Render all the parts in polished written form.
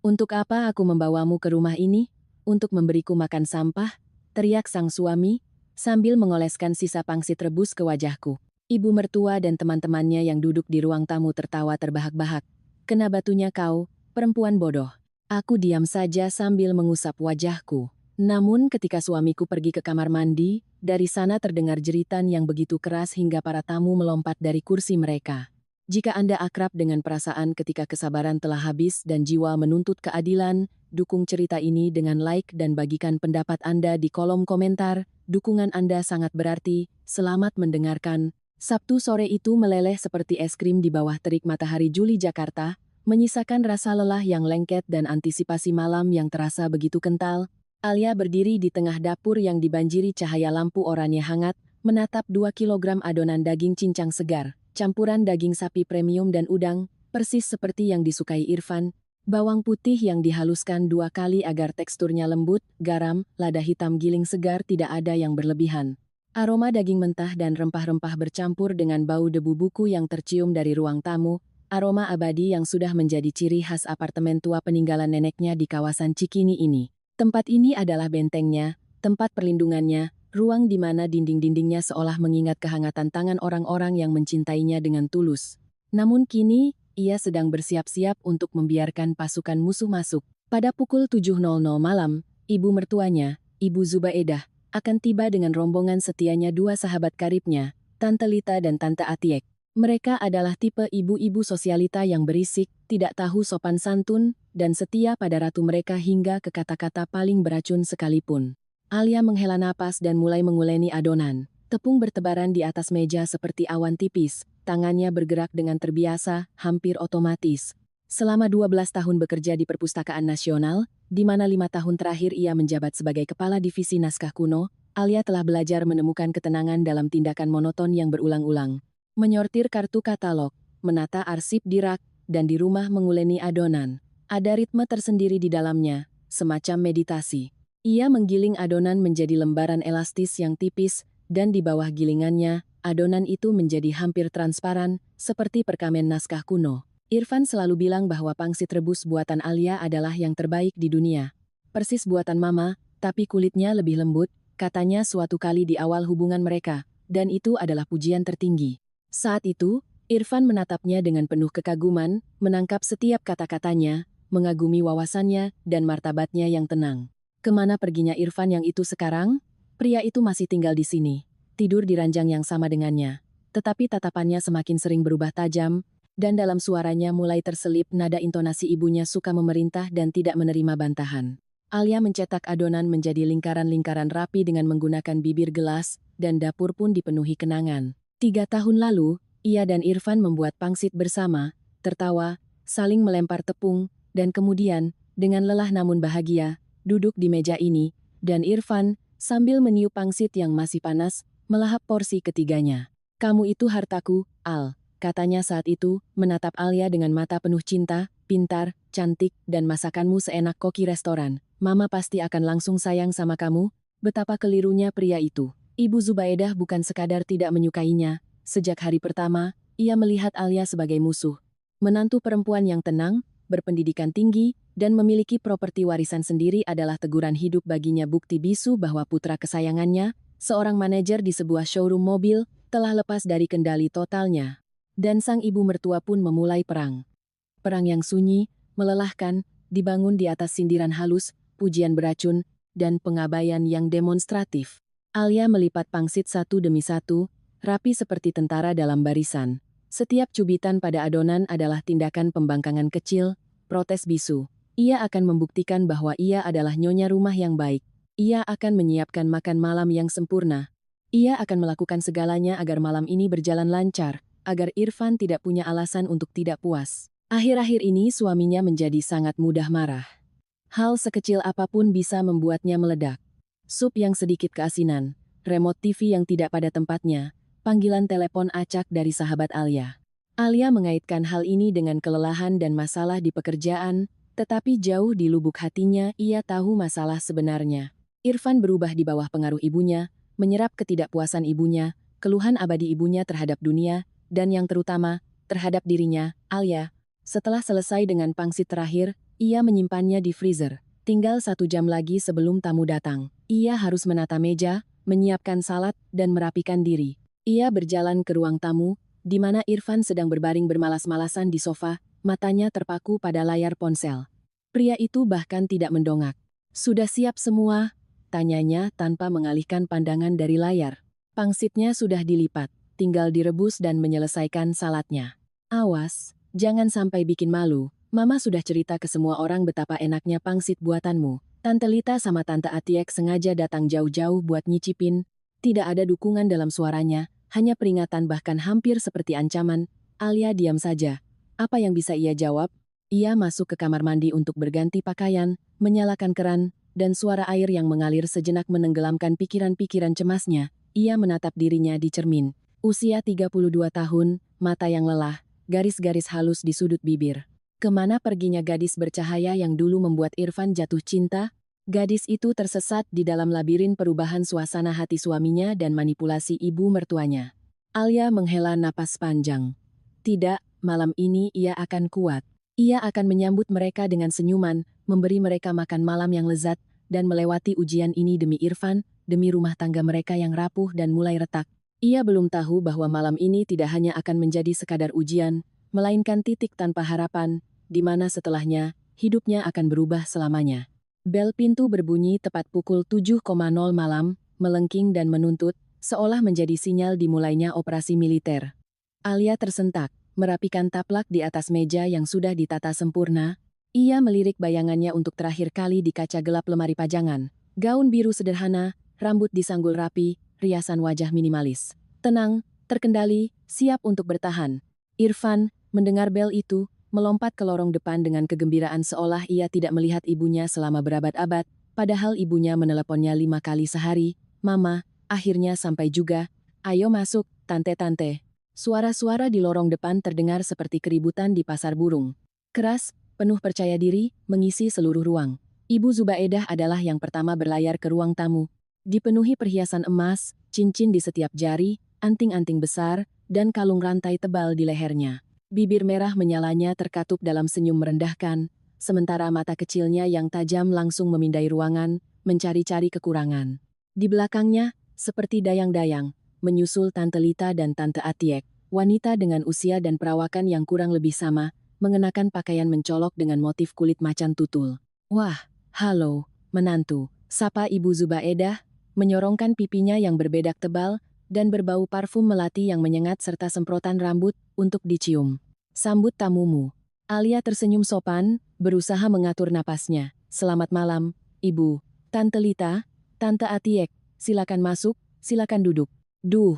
"Untuk apa aku membawamu ke rumah ini? Untuk memberiku makan sampah?" teriak sang suami, sambil mengoleskan sisa pangsit rebus ke wajahku. Ibu mertua dan teman-temannya yang duduk di ruang tamu tertawa terbahak-bahak. "Kena batunya kau, perempuan bodoh." Aku diam saja sambil mengusap wajahku. Namun ketika suamiku pergi ke kamar mandi, dari sana terdengar jeritan yang begitu keras hingga para tamu melompat dari kursi mereka. Jika Anda akrab dengan perasaan ketika kesabaran telah habis dan jiwa menuntut keadilan, dukung cerita ini dengan like dan bagikan pendapat Anda di kolom komentar. Dukungan Anda sangat berarti. Selamat mendengarkan. Sabtu sore itu meleleh seperti es krim di bawah terik matahari Juli Jakarta, menyisakan rasa lelah yang lengket dan antisipasi malam yang terasa begitu kental. Alia berdiri di tengah dapur yang dibanjiri cahaya lampu oranye hangat, menatap 2 kilogram adonan daging cincang segar, campuran daging sapi premium dan udang, persis seperti yang disukai Irfan, bawang putih yang dihaluskan 2 kali agar teksturnya lembut, garam, lada hitam giling segar tidak ada yang berlebihan. Aroma daging mentah dan rempah-rempah bercampur dengan bau debu buku yang tercium dari ruang tamu, aroma abadi yang sudah menjadi ciri khas apartemen tua peninggalan neneknya di kawasan Cikini ini. Tempat ini adalah bentengnya, tempat perlindungannya, ruang di mana dinding-dindingnya seolah mengingat kehangatan tangan orang-orang yang mencintainya dengan tulus. Namun kini, ia sedang bersiap-siap untuk membiarkan pasukan musuh masuk. Pada pukul 7.00 malam, ibu mertuanya, Ibu Zubaedah, akan tiba dengan rombongan setianya 2 sahabat karibnya, Tante Lita dan Tante Atiek. Mereka adalah tipe ibu-ibu sosialita yang berisik, tidak tahu sopan santun, dan setia pada ratu mereka hingga ke kata-kata paling beracun sekalipun. Alia menghela napas dan mulai menguleni adonan. Tepung bertebaran di atas meja seperti awan tipis, tangannya bergerak dengan terbiasa, hampir otomatis. Selama 12 tahun bekerja di Perpustakaan Nasional, di mana 5 tahun terakhir ia menjabat sebagai Kepala Divisi Naskah Kuno, Alia telah belajar menemukan ketenangan dalam tindakan monoton yang berulang-ulang. Menyortir kartu katalog, menata arsip di rak, dan di rumah menguleni adonan. Ada ritme tersendiri di dalamnya, semacam meditasi. Ia menggiling adonan menjadi lembaran elastis yang tipis, dan di bawah gilingannya, adonan itu menjadi hampir transparan, seperti perkamen naskah kuno. Irfan selalu bilang bahwa pangsit rebus buatan Alia adalah yang terbaik di dunia. Persis buatan mama, tapi kulitnya lebih lembut, katanya suatu kali di awal hubungan mereka, dan itu adalah pujian tertinggi. Saat itu, Irfan menatapnya dengan penuh kekaguman, menangkap setiap kata-katanya, mengagumi wawasannya dan martabatnya yang tenang. Kemana perginya Irfan yang itu sekarang? Pria itu masih tinggal di sini, tidur di ranjang yang sama dengannya. Tetapi tatapannya semakin sering berubah tajam, dan dalam suaranya mulai terselip nada intonasi ibunya suka memerintah dan tidak menerima bantahan. Alia mencetak adonan menjadi lingkaran-lingkaran rapi dengan menggunakan bibir gelas, dan dapur pun dipenuhi kenangan. 3 tahun lalu, ia dan Irfan membuat pangsit bersama, tertawa, saling melempar tepung, dan kemudian, dengan lelah namun bahagia, duduk di meja ini, dan Irfan, sambil meniup pangsit yang masih panas, melahap porsi ketiganya. "Kamu itu hartaku, Al," katanya saat itu, menatap Alia dengan mata penuh cinta, "pintar, cantik, dan masakanmu seenak koki restoran. Mama pasti akan langsung sayang sama kamu." Betapa kelirunya pria itu. Ibu Zubaedah bukan sekadar tidak menyukainya. Sejak hari pertama, ia melihat Alia sebagai musuh. Menantu perempuan yang tenang, berpendidikan tinggi, dan memiliki properti warisan sendiri adalah teguran hidup baginya, bukti bisu bahwa putra kesayangannya, seorang manajer di sebuah showroom mobil, telah lepas dari kendali totalnya. Dan sang ibu mertua pun memulai perang. Perang yang sunyi, melelahkan, dibangun di atas sindiran halus, pujian beracun, dan pengabaian yang demonstratif. Alia melipat pangsit satu demi satu, rapi seperti tentara dalam barisan. Setiap cubitan pada adonan adalah tindakan pembangkangan kecil, protes bisu. Ia akan membuktikan bahwa ia adalah nyonya rumah yang baik. Ia akan menyiapkan makan malam yang sempurna. Ia akan melakukan segalanya agar malam ini berjalan lancar, agar Irfan tidak punya alasan untuk tidak puas. Akhir-akhir ini suaminya menjadi sangat mudah marah. Hal sekecil apapun bisa membuatnya meledak. Sup yang sedikit keasinan, remote TV yang tidak pada tempatnya, panggilan telepon acak dari sahabat Alia. Alia mengaitkan hal ini dengan kelelahan dan masalah di pekerjaan, tetapi jauh di lubuk hatinya ia tahu masalah sebenarnya. Irfan berubah di bawah pengaruh ibunya, menyerap ketidakpuasan ibunya, keluhan abadi ibunya terhadap dunia, dan yang terutama, terhadap dirinya, Alia. Setelah selesai dengan pangsit terakhir, Ia menyimpannya di freezer. Tinggal 1 jam lagi sebelum tamu datang. Ia harus menata meja, menyiapkan salad, dan merapikan diri. Ia berjalan ke ruang tamu, di mana Irfan sedang berbaring bermalas-malasan di sofa, matanya terpaku pada layar ponsel. Pria itu bahkan tidak mendongak. "Sudah siap semua?" tanyanya tanpa mengalihkan pandangan dari layar. Pangsitnya sudah dilipat, tinggal direbus dan menyelesaikan saladnya. "Awas, jangan sampai bikin malu. Mama sudah cerita ke semua orang betapa enaknya pangsit buatanmu." Tante Lita sama Tante Atiek sengaja datang jauh-jauh buat nyicipin. Tidak ada dukungan dalam suaranya, hanya peringatan bahkan hampir seperti ancaman. Alia diam saja. Apa yang bisa ia jawab? Ia masuk ke kamar mandi untuk berganti pakaian, menyalakan keran, dan suara air yang mengalir sejenak menenggelamkan pikiran-pikiran cemasnya. Ia menatap dirinya di cermin. Usia 32 tahun, mata yang lelah, garis-garis halus di sudut bibir. Kemana perginya gadis bercahaya yang dulu membuat Irfan jatuh cinta? Gadis itu tersesat di dalam labirin perubahan suasana hati suaminya dan manipulasi ibu mertuanya. Alia menghela napas panjang. Tidak, malam ini ia akan kuat. Ia akan menyambut mereka dengan senyuman, memberi mereka makan malam yang lezat, dan melewati ujian ini demi Irfan, demi rumah tangga mereka yang rapuh dan mulai retak. Ia belum tahu bahwa malam ini tidak hanya akan menjadi sekadar ujian, melainkan titik tanpa harapan, di mana setelahnya, hidupnya akan berubah selamanya. Bel pintu berbunyi tepat pukul 7.00 malam, melengking dan menuntut, seolah menjadi sinyal dimulainya operasi militer. Alia tersentak, merapikan taplak di atas meja yang sudah ditata sempurna. Ia melirik bayangannya untuk terakhir kali di kaca gelap lemari pajangan. Gaun biru sederhana, rambut disanggul rapi, riasan wajah minimalis. Tenang, terkendali, siap untuk bertahan. Irfan, mendengar bel itu, melompat ke lorong depan dengan kegembiraan seolah ia tidak melihat ibunya selama berabad-abad, padahal ibunya meneleponnya 5 kali sehari. "Mama, akhirnya sampai juga. Ayo masuk, tante-tante." Suara-suara di lorong depan terdengar seperti keributan di pasar burung. Keras, penuh percaya diri, mengisi seluruh ruang. Ibu Zubaedah adalah yang pertama berlayar ke ruang tamu. Dipenuhi perhiasan emas, cincin di setiap jari, anting-anting besar, dan kalung rantai tebal di lehernya. Bibir merah menyalanya terkatup dalam senyum merendahkan, sementara mata kecilnya yang tajam langsung memindai ruangan, mencari-cari kekurangan. Di belakangnya, seperti dayang-dayang, menyusul Tante Lita dan Tante Atiek, wanita dengan usia dan perawakan yang kurang lebih sama, mengenakan pakaian mencolok dengan motif kulit macan tutul. "Wah, halo, menantu," sapa Ibu Zubaedah, menyorongkan pipinya yang berbedak tebal, dan berbau parfum melati yang menyengat serta semprotan rambut untuk dicium. "Sambut tamumu." Alia tersenyum sopan, berusaha mengatur napasnya. "Selamat malam, Ibu. Tante Lita, Tante Atiek, silakan masuk, silakan duduk." "Duh,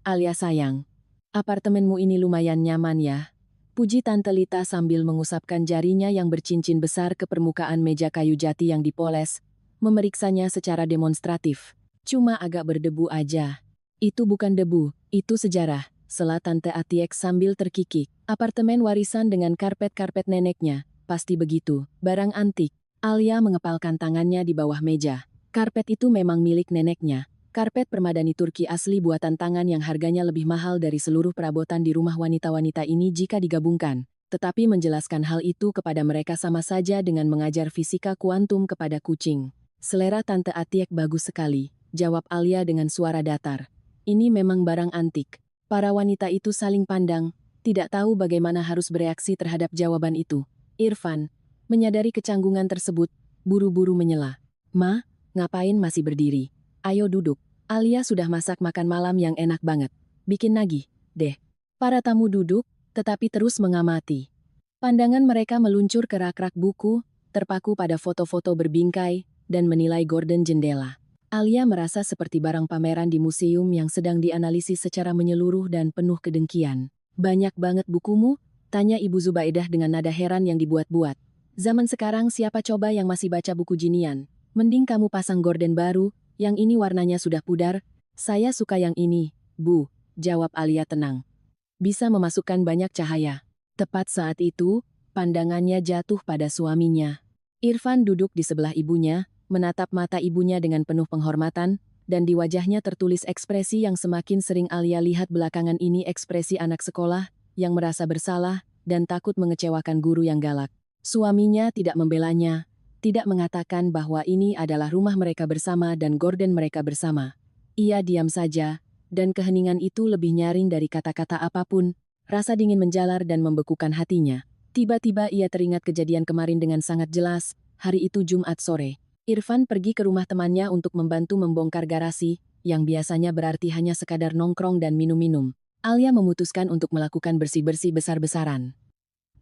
Alia sayang. Apartemenmu ini lumayan nyaman ya." Puji Tante Lita sambil mengusapkan jarinya yang bercincin besar ke permukaan meja kayu jati yang dipoles, memeriksanya secara demonstratif. "Cuma agak berdebu aja." "Itu bukan debu, itu sejarah," sela Tante Atiek sambil terkikik. "Apartemen warisan dengan karpet-karpet neneknya, pasti begitu, barang antik." Alia mengepalkan tangannya di bawah meja. Karpet itu memang milik neneknya. Karpet permadani Turki asli buatan tangan yang harganya lebih mahal dari seluruh perabotan di rumah wanita-wanita ini jika digabungkan. Tetapi menjelaskan hal itu kepada mereka sama saja dengan mengajar fisika kuantum kepada kucing. "Selera Tante Atiek bagus sekali," jawab Alia dengan suara datar. "Ini memang barang antik." Para wanita itu saling pandang, tidak tahu bagaimana harus bereaksi terhadap jawaban itu. Irfan, menyadari kecanggungan tersebut, buru-buru menyela. "Ma, ngapain masih berdiri? Ayo duduk. Alia sudah masak makan malam yang enak banget. Bikin lagi, deh." Para tamu duduk, tetapi terus mengamati. Pandangan mereka meluncur ke rak-rak buku, terpaku pada foto-foto berbingkai, dan menilai gorden jendela. Alia merasa seperti barang pameran di museum yang sedang dianalisis secara menyeluruh dan penuh kedengkian. "Banyak banget bukumu?" tanya Ibu Zubaedah dengan nada heran yang dibuat-buat. "Zaman sekarang siapa coba yang masih baca buku ginian? Mending kamu pasang gorden baru, yang ini warnanya sudah pudar." "Saya suka yang ini, Bu," jawab Alia tenang. "Bisa memasukkan banyak cahaya." Tepat saat itu, pandangannya jatuh pada suaminya. Irfan duduk di sebelah ibunya, menatap mata ibunya dengan penuh penghormatan, dan di wajahnya tertulis ekspresi yang semakin sering Alia lihat belakangan ini, ekspresi anak sekolah, yang merasa bersalah, dan takut mengecewakan guru yang galak. Suaminya tidak membelanya, tidak mengatakan bahwa ini adalah rumah mereka bersama dan gorden mereka bersama. Ia diam saja, dan keheningan itu lebih nyaring dari kata-kata apapun. Rasa dingin menjalar dan membekukan hatinya. Tiba-tiba ia teringat kejadian kemarin dengan sangat jelas. Hari itu Jumat sore. Irfan pergi ke rumah temannya untuk membantu membongkar garasi, yang biasanya berarti hanya sekadar nongkrong dan minum-minum. Alia memutuskan untuk melakukan bersih-bersih besar-besaran.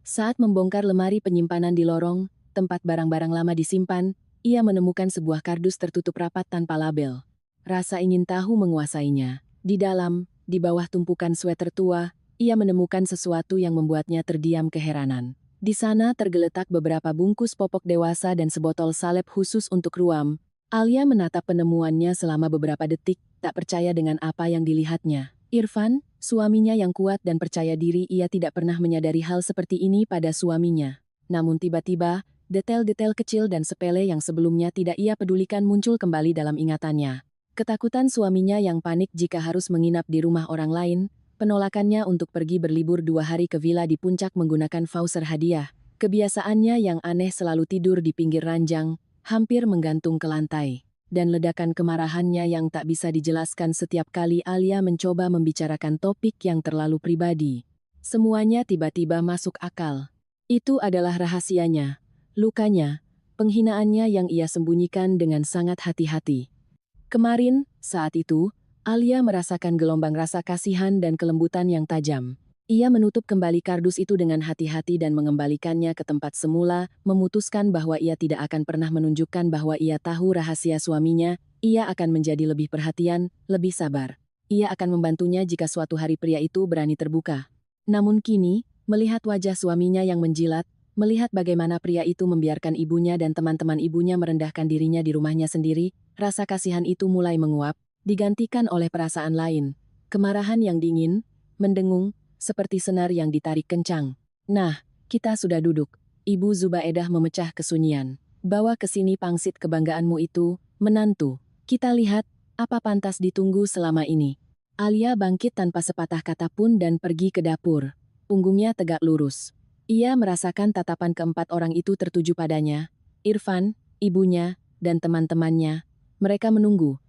Saat membongkar lemari penyimpanan di lorong, tempat barang-barang lama disimpan, ia menemukan sebuah kardus tertutup rapat tanpa label. Rasa ingin tahu menguasainya. Di dalam, di bawah tumpukan sweater tua, ia menemukan sesuatu yang membuatnya terdiam keheranan. Di sana tergeletak beberapa bungkus popok dewasa dan sebotol salep khusus untuk ruam. Alia menatap penemuannya selama beberapa detik, tak percaya dengan apa yang dilihatnya. Irfan, suaminya yang kuat dan percaya diri, ia tidak pernah menyadari hal seperti ini pada suaminya. Namun tiba-tiba, detail-detail kecil dan sepele yang sebelumnya tidak ia pedulikan muncul kembali dalam ingatannya. Ketakutan suaminya yang panik jika harus menginap di rumah orang lain, penolakannya untuk pergi berlibur 2 hari ke villa di puncak menggunakan voucher hadiah, kebiasaannya yang aneh selalu tidur di pinggir ranjang, hampir menggantung ke lantai, dan ledakan kemarahannya yang tak bisa dijelaskan setiap kali Alia mencoba membicarakan topik yang terlalu pribadi. Semuanya tiba-tiba masuk akal. Itu adalah rahasianya, lukanya, penghinaannya yang ia sembunyikan dengan sangat hati-hati. Kemarin, saat itu, Alia merasakan gelombang rasa kasihan dan kelembutan yang tajam. Ia menutup kembali kardus itu dengan hati-hati dan mengembalikannya ke tempat semula, memutuskan bahwa ia tidak akan pernah menunjukkan bahwa ia tahu rahasia suaminya. Ia akan menjadi lebih perhatian, lebih sabar. Ia akan membantunya jika suatu hari pria itu berani terbuka. Namun kini, melihat wajah suaminya yang menjilat, melihat bagaimana pria itu membiarkan ibunya dan teman-teman ibunya merendahkan dirinya di rumahnya sendiri, rasa kasihan itu mulai menguap, digantikan oleh perasaan lain. Kemarahan yang dingin, mendengung, seperti senar yang ditarik kencang. Nah, kita sudah duduk. Ibu Zubaedah memecah kesunyian. Bawa ke sini pangsit kebanggaanmu itu, menantu. Kita lihat, apa pantas ditunggu selama ini. Alia bangkit tanpa sepatah kata pun dan pergi ke dapur. Punggungnya tegak lurus. Ia merasakan tatapan keempat orang itu tertuju padanya. Irfan, ibunya, dan teman-temannya. Mereka menunggu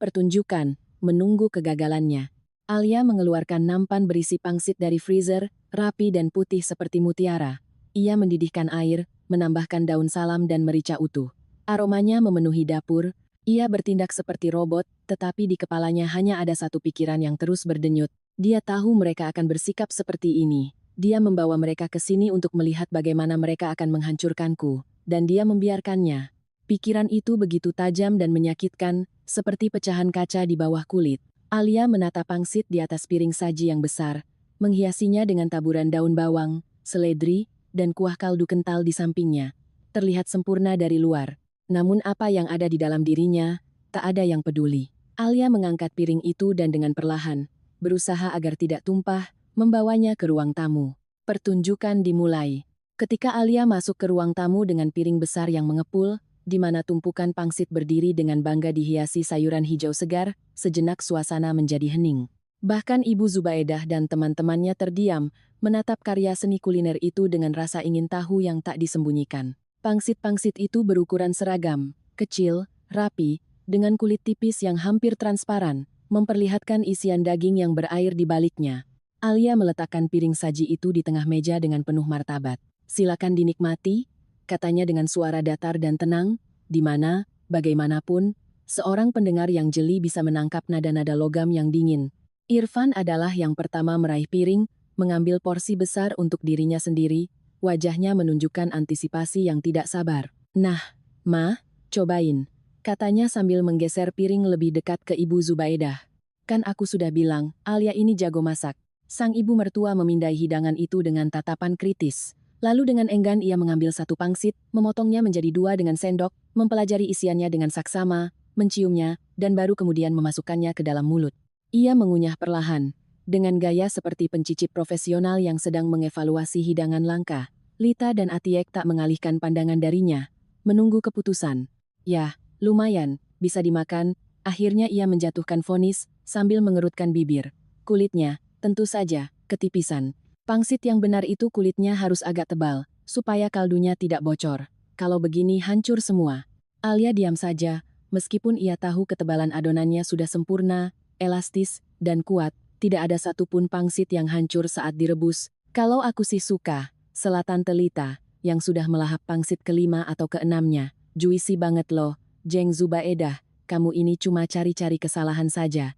pertunjukan, menunggu kegagalannya. Alia mengeluarkan nampan berisi pangsit dari freezer, rapi dan putih seperti mutiara. Ia mendidihkan air, menambahkan daun salam dan merica utuh. Aromanya memenuhi dapur. Ia bertindak seperti robot, tetapi di kepalanya hanya ada satu pikiran yang terus berdenyut. Dia tahu mereka akan bersikap seperti ini. Dia membawa mereka ke sini untuk melihat bagaimana mereka akan menghancurkanku, dan dia membiarkannya. Pikiran itu begitu tajam dan menyakitkan, seperti pecahan kaca di bawah kulit. Alia menatap pangsit di atas piring saji yang besar, menghiasinya dengan taburan daun bawang, seledri, dan kuah kaldu kental di sampingnya. Terlihat sempurna dari luar, namun apa yang ada di dalam dirinya, tak ada yang peduli. Alia mengangkat piring itu dan dengan perlahan, berusaha agar tidak tumpah, membawanya ke ruang tamu. Pertunjukan dimulai. Ketika Alia masuk ke ruang tamu dengan piring besar yang mengepul, di mana tumpukan pangsit berdiri dengan bangga dihiasi sayuran hijau segar, sejenak suasana menjadi hening. Bahkan Ibu Zubaedah dan teman-temannya terdiam, menatap karya seni kuliner itu dengan rasa ingin tahu yang tak disembunyikan. Pangsit-pangsit itu berukuran seragam, kecil, rapi, dengan kulit tipis yang hampir transparan, memperlihatkan isian daging yang berair di baliknya. Alia meletakkan piring saji itu di tengah meja dengan penuh martabat. Silakan dinikmati, katanya dengan suara datar dan tenang, di mana, bagaimanapun, seorang pendengar yang jeli bisa menangkap nada-nada logam yang dingin. Irfan adalah yang pertama meraih piring, mengambil porsi besar untuk dirinya sendiri, wajahnya menunjukkan antisipasi yang tidak sabar. Nah, Ma, cobain, katanya sambil menggeser piring lebih dekat ke Ibu Zubaedah. Kan aku sudah bilang, Alia ini jago masak. Sang ibu mertua memindai hidangan itu dengan tatapan kritis. Lalu dengan enggan ia mengambil satu pangsit, memotongnya menjadi 2 dengan sendok, mempelajari isiannya dengan saksama, menciumnya, dan baru kemudian memasukkannya ke dalam mulut. Ia mengunyah perlahan, dengan gaya seperti pencicip profesional yang sedang mengevaluasi hidangan langka. Lita dan Atiek tak mengalihkan pandangan darinya, menunggu keputusan. Ya, lumayan, bisa dimakan. Akhirnya ia menjatuhkan vonis, sambil mengerutkan bibir. Kulitnya, tentu saja, ketipisan. Pangsit yang benar itu kulitnya harus agak tebal, supaya kaldunya tidak bocor. Kalau begini hancur semua. Alia diam saja, meskipun ia tahu ketebalan adonannya sudah sempurna, elastis, dan kuat, tidak ada satupun pangsit yang hancur saat direbus. Kalau aku sih suka, selatan telita, yang sudah melahap pangsit kelima atau keenamnya. Juicy banget loh, Jeng Zubaedah, kamu ini cuma cari-cari kesalahan saja.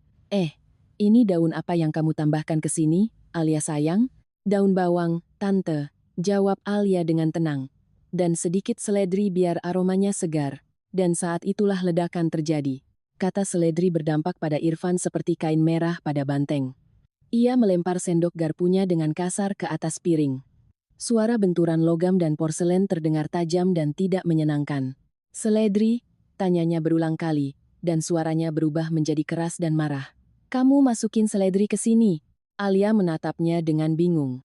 Ini daun apa yang kamu tambahkan ke sini, Alia sayang? Daun bawang, Tante, jawab Alia dengan tenang. Dan sedikit seledri biar aromanya segar. Dan saat itulah ledakan terjadi. Kata seledri berdampak pada Irfan seperti kain merah pada banteng. Ia melempar sendok garpunya dengan kasar ke atas piring. Suara benturan logam dan porselen terdengar tajam dan tidak menyenangkan. Seledri, tanyanya berulang kali, dan suaranya berubah menjadi keras dan marah. Kamu masukin seledri ke sini? Alia menatapnya dengan bingung.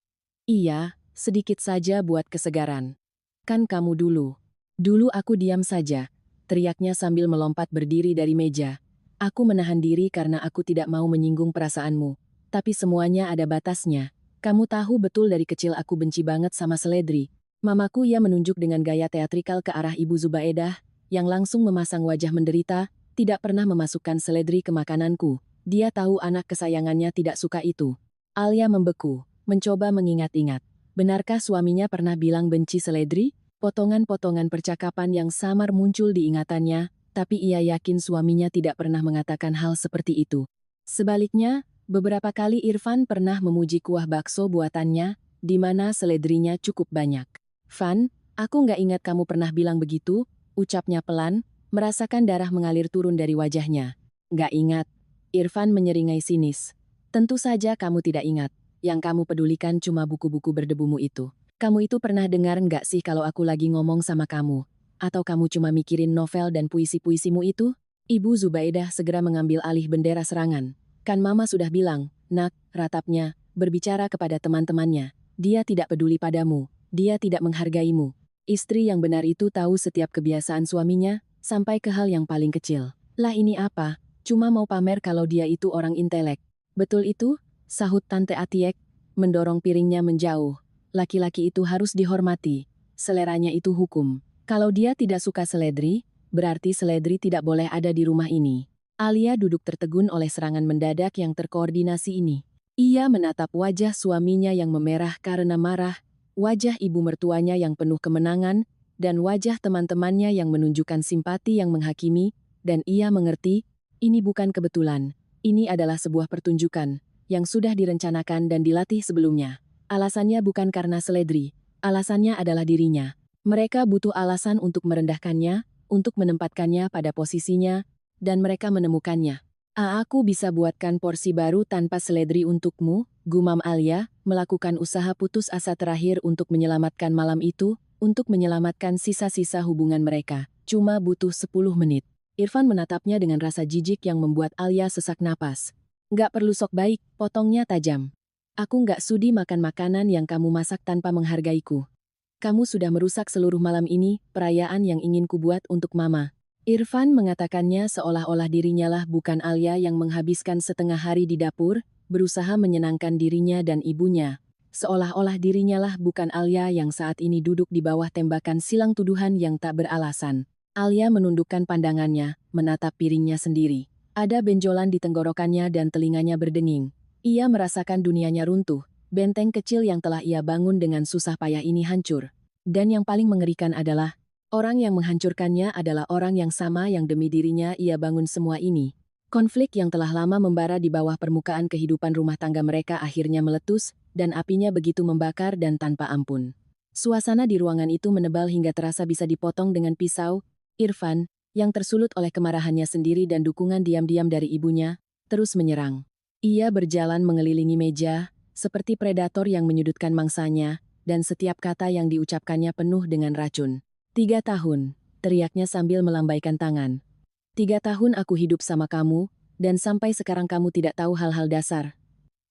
Iya, sedikit saja buat kesegaran. Kan kamu dulu. Dulu aku diam saja, teriaknya sambil melompat berdiri dari meja. Aku menahan diri karena aku tidak mau menyinggung perasaanmu. Tapi semuanya ada batasnya. Kamu tahu betul dari kecil aku benci banget sama seledri. Mamaku ia menunjuk dengan gaya teatrikal ke arah Ibu Zubaedah, yang langsung memasang wajah menderita, tidak pernah memasukkan seledri ke makananku. Dia tahu anak kesayangannya tidak suka itu. Alia membeku, mencoba mengingat-ingat. Benarkah suaminya pernah bilang benci seledri? Potongan-potongan percakapan yang samar muncul di ingatannya, tapi ia yakin suaminya tidak pernah mengatakan hal seperti itu. Sebaliknya, beberapa kali Irfan pernah memuji kuah bakso buatannya, di mana seledrinya cukup banyak. Van, aku nggak ingat kamu pernah bilang begitu, ucapnya pelan, merasakan darah mengalir turun dari wajahnya. Nggak ingat. Irfan menyeringai sinis. Tentu saja kamu tidak ingat. Yang kamu pedulikan cuma buku-buku berdebumu itu. Kamu itu pernah dengar nggak sih kalau aku lagi ngomong sama kamu? Atau kamu cuma mikirin novel dan puisi-puisimu itu? Ibu Zubaedah segera mengambil alih bendera serangan. Kan mama sudah bilang, nak, ratapnya, berbicara kepada teman-temannya. Dia tidak peduli padamu. Dia tidak menghargaimu. Istri yang benar itu tahu setiap kebiasaan suaminya, sampai ke hal yang paling kecil. Lah ini apa? Cuma mau pamer kalau dia itu orang intelek. Betul itu? Sahut Tante Atiek, mendorong piringnya menjauh. Laki-laki itu harus dihormati. Seleranya itu hukum. Kalau dia tidak suka seledri, berarti seledri tidak boleh ada di rumah ini. Alia duduk tertegun oleh serangan mendadak yang terkoordinasi ini. Ia menatap wajah suaminya yang memerah karena marah, wajah ibu mertuanya yang penuh kemenangan, dan wajah teman-temannya yang menunjukkan simpati yang menghakimi, dan ia mengerti, ini bukan kebetulan. Ini adalah sebuah pertunjukan yang sudah direncanakan dan dilatih sebelumnya. Alasannya bukan karena seledri, alasannya adalah dirinya. Mereka butuh alasan untuk merendahkannya, untuk menempatkannya pada posisinya, dan mereka menemukannya. Aku bisa buatkan porsi baru tanpa seledri untukmu, gumam Alia, melakukan usaha putus asa terakhir untuk menyelamatkan malam itu, untuk menyelamatkan sisa-sisa hubungan mereka. Cuma butuh 10 menit. Irfan menatapnya dengan rasa jijik yang membuat Alia sesak napas. Nggak perlu sok baik, potongnya tajam. Aku nggak sudi makan makanan yang kamu masak tanpa menghargaiku. Kamu sudah merusak seluruh malam ini, perayaan yang ingin kubuat untuk Mama. Irfan mengatakannya seolah-olah dirinya lah bukan Alia yang menghabiskan setengah hari di dapur, berusaha menyenangkan dirinya dan ibunya. Seolah-olah dirinya lah bukan Alia yang saat ini duduk di bawah tembakan silang tuduhan yang tak beralasan. Alia menundukkan pandangannya, menatap piringnya sendiri. Ada benjolan di tenggorokannya dan telinganya berdenging. Ia merasakan dunianya runtuh, benteng kecil yang telah ia bangun dengan susah payah ini hancur. Dan yang paling mengerikan adalah, orang yang menghancurkannya adalah orang yang sama yang demi dirinya ia bangun semua ini. Konflik yang telah lama membara di bawah permukaan kehidupan rumah tangga mereka akhirnya meletus, dan apinya begitu membakar dan tanpa ampun. Suasana di ruangan itu menebal hingga terasa bisa dipotong dengan pisau. Irfan, yang tersulut oleh kemarahannya sendiri dan dukungan diam-diam dari ibunya, terus menyerang. Ia berjalan mengelilingi meja, seperti predator yang menyudutkan mangsanya, dan setiap kata yang diucapkannya penuh dengan racun. 3 tahun, teriaknya sambil melambaikan tangan. 3 tahun aku hidup sama kamu, dan sampai sekarang kamu tidak tahu hal-hal dasar.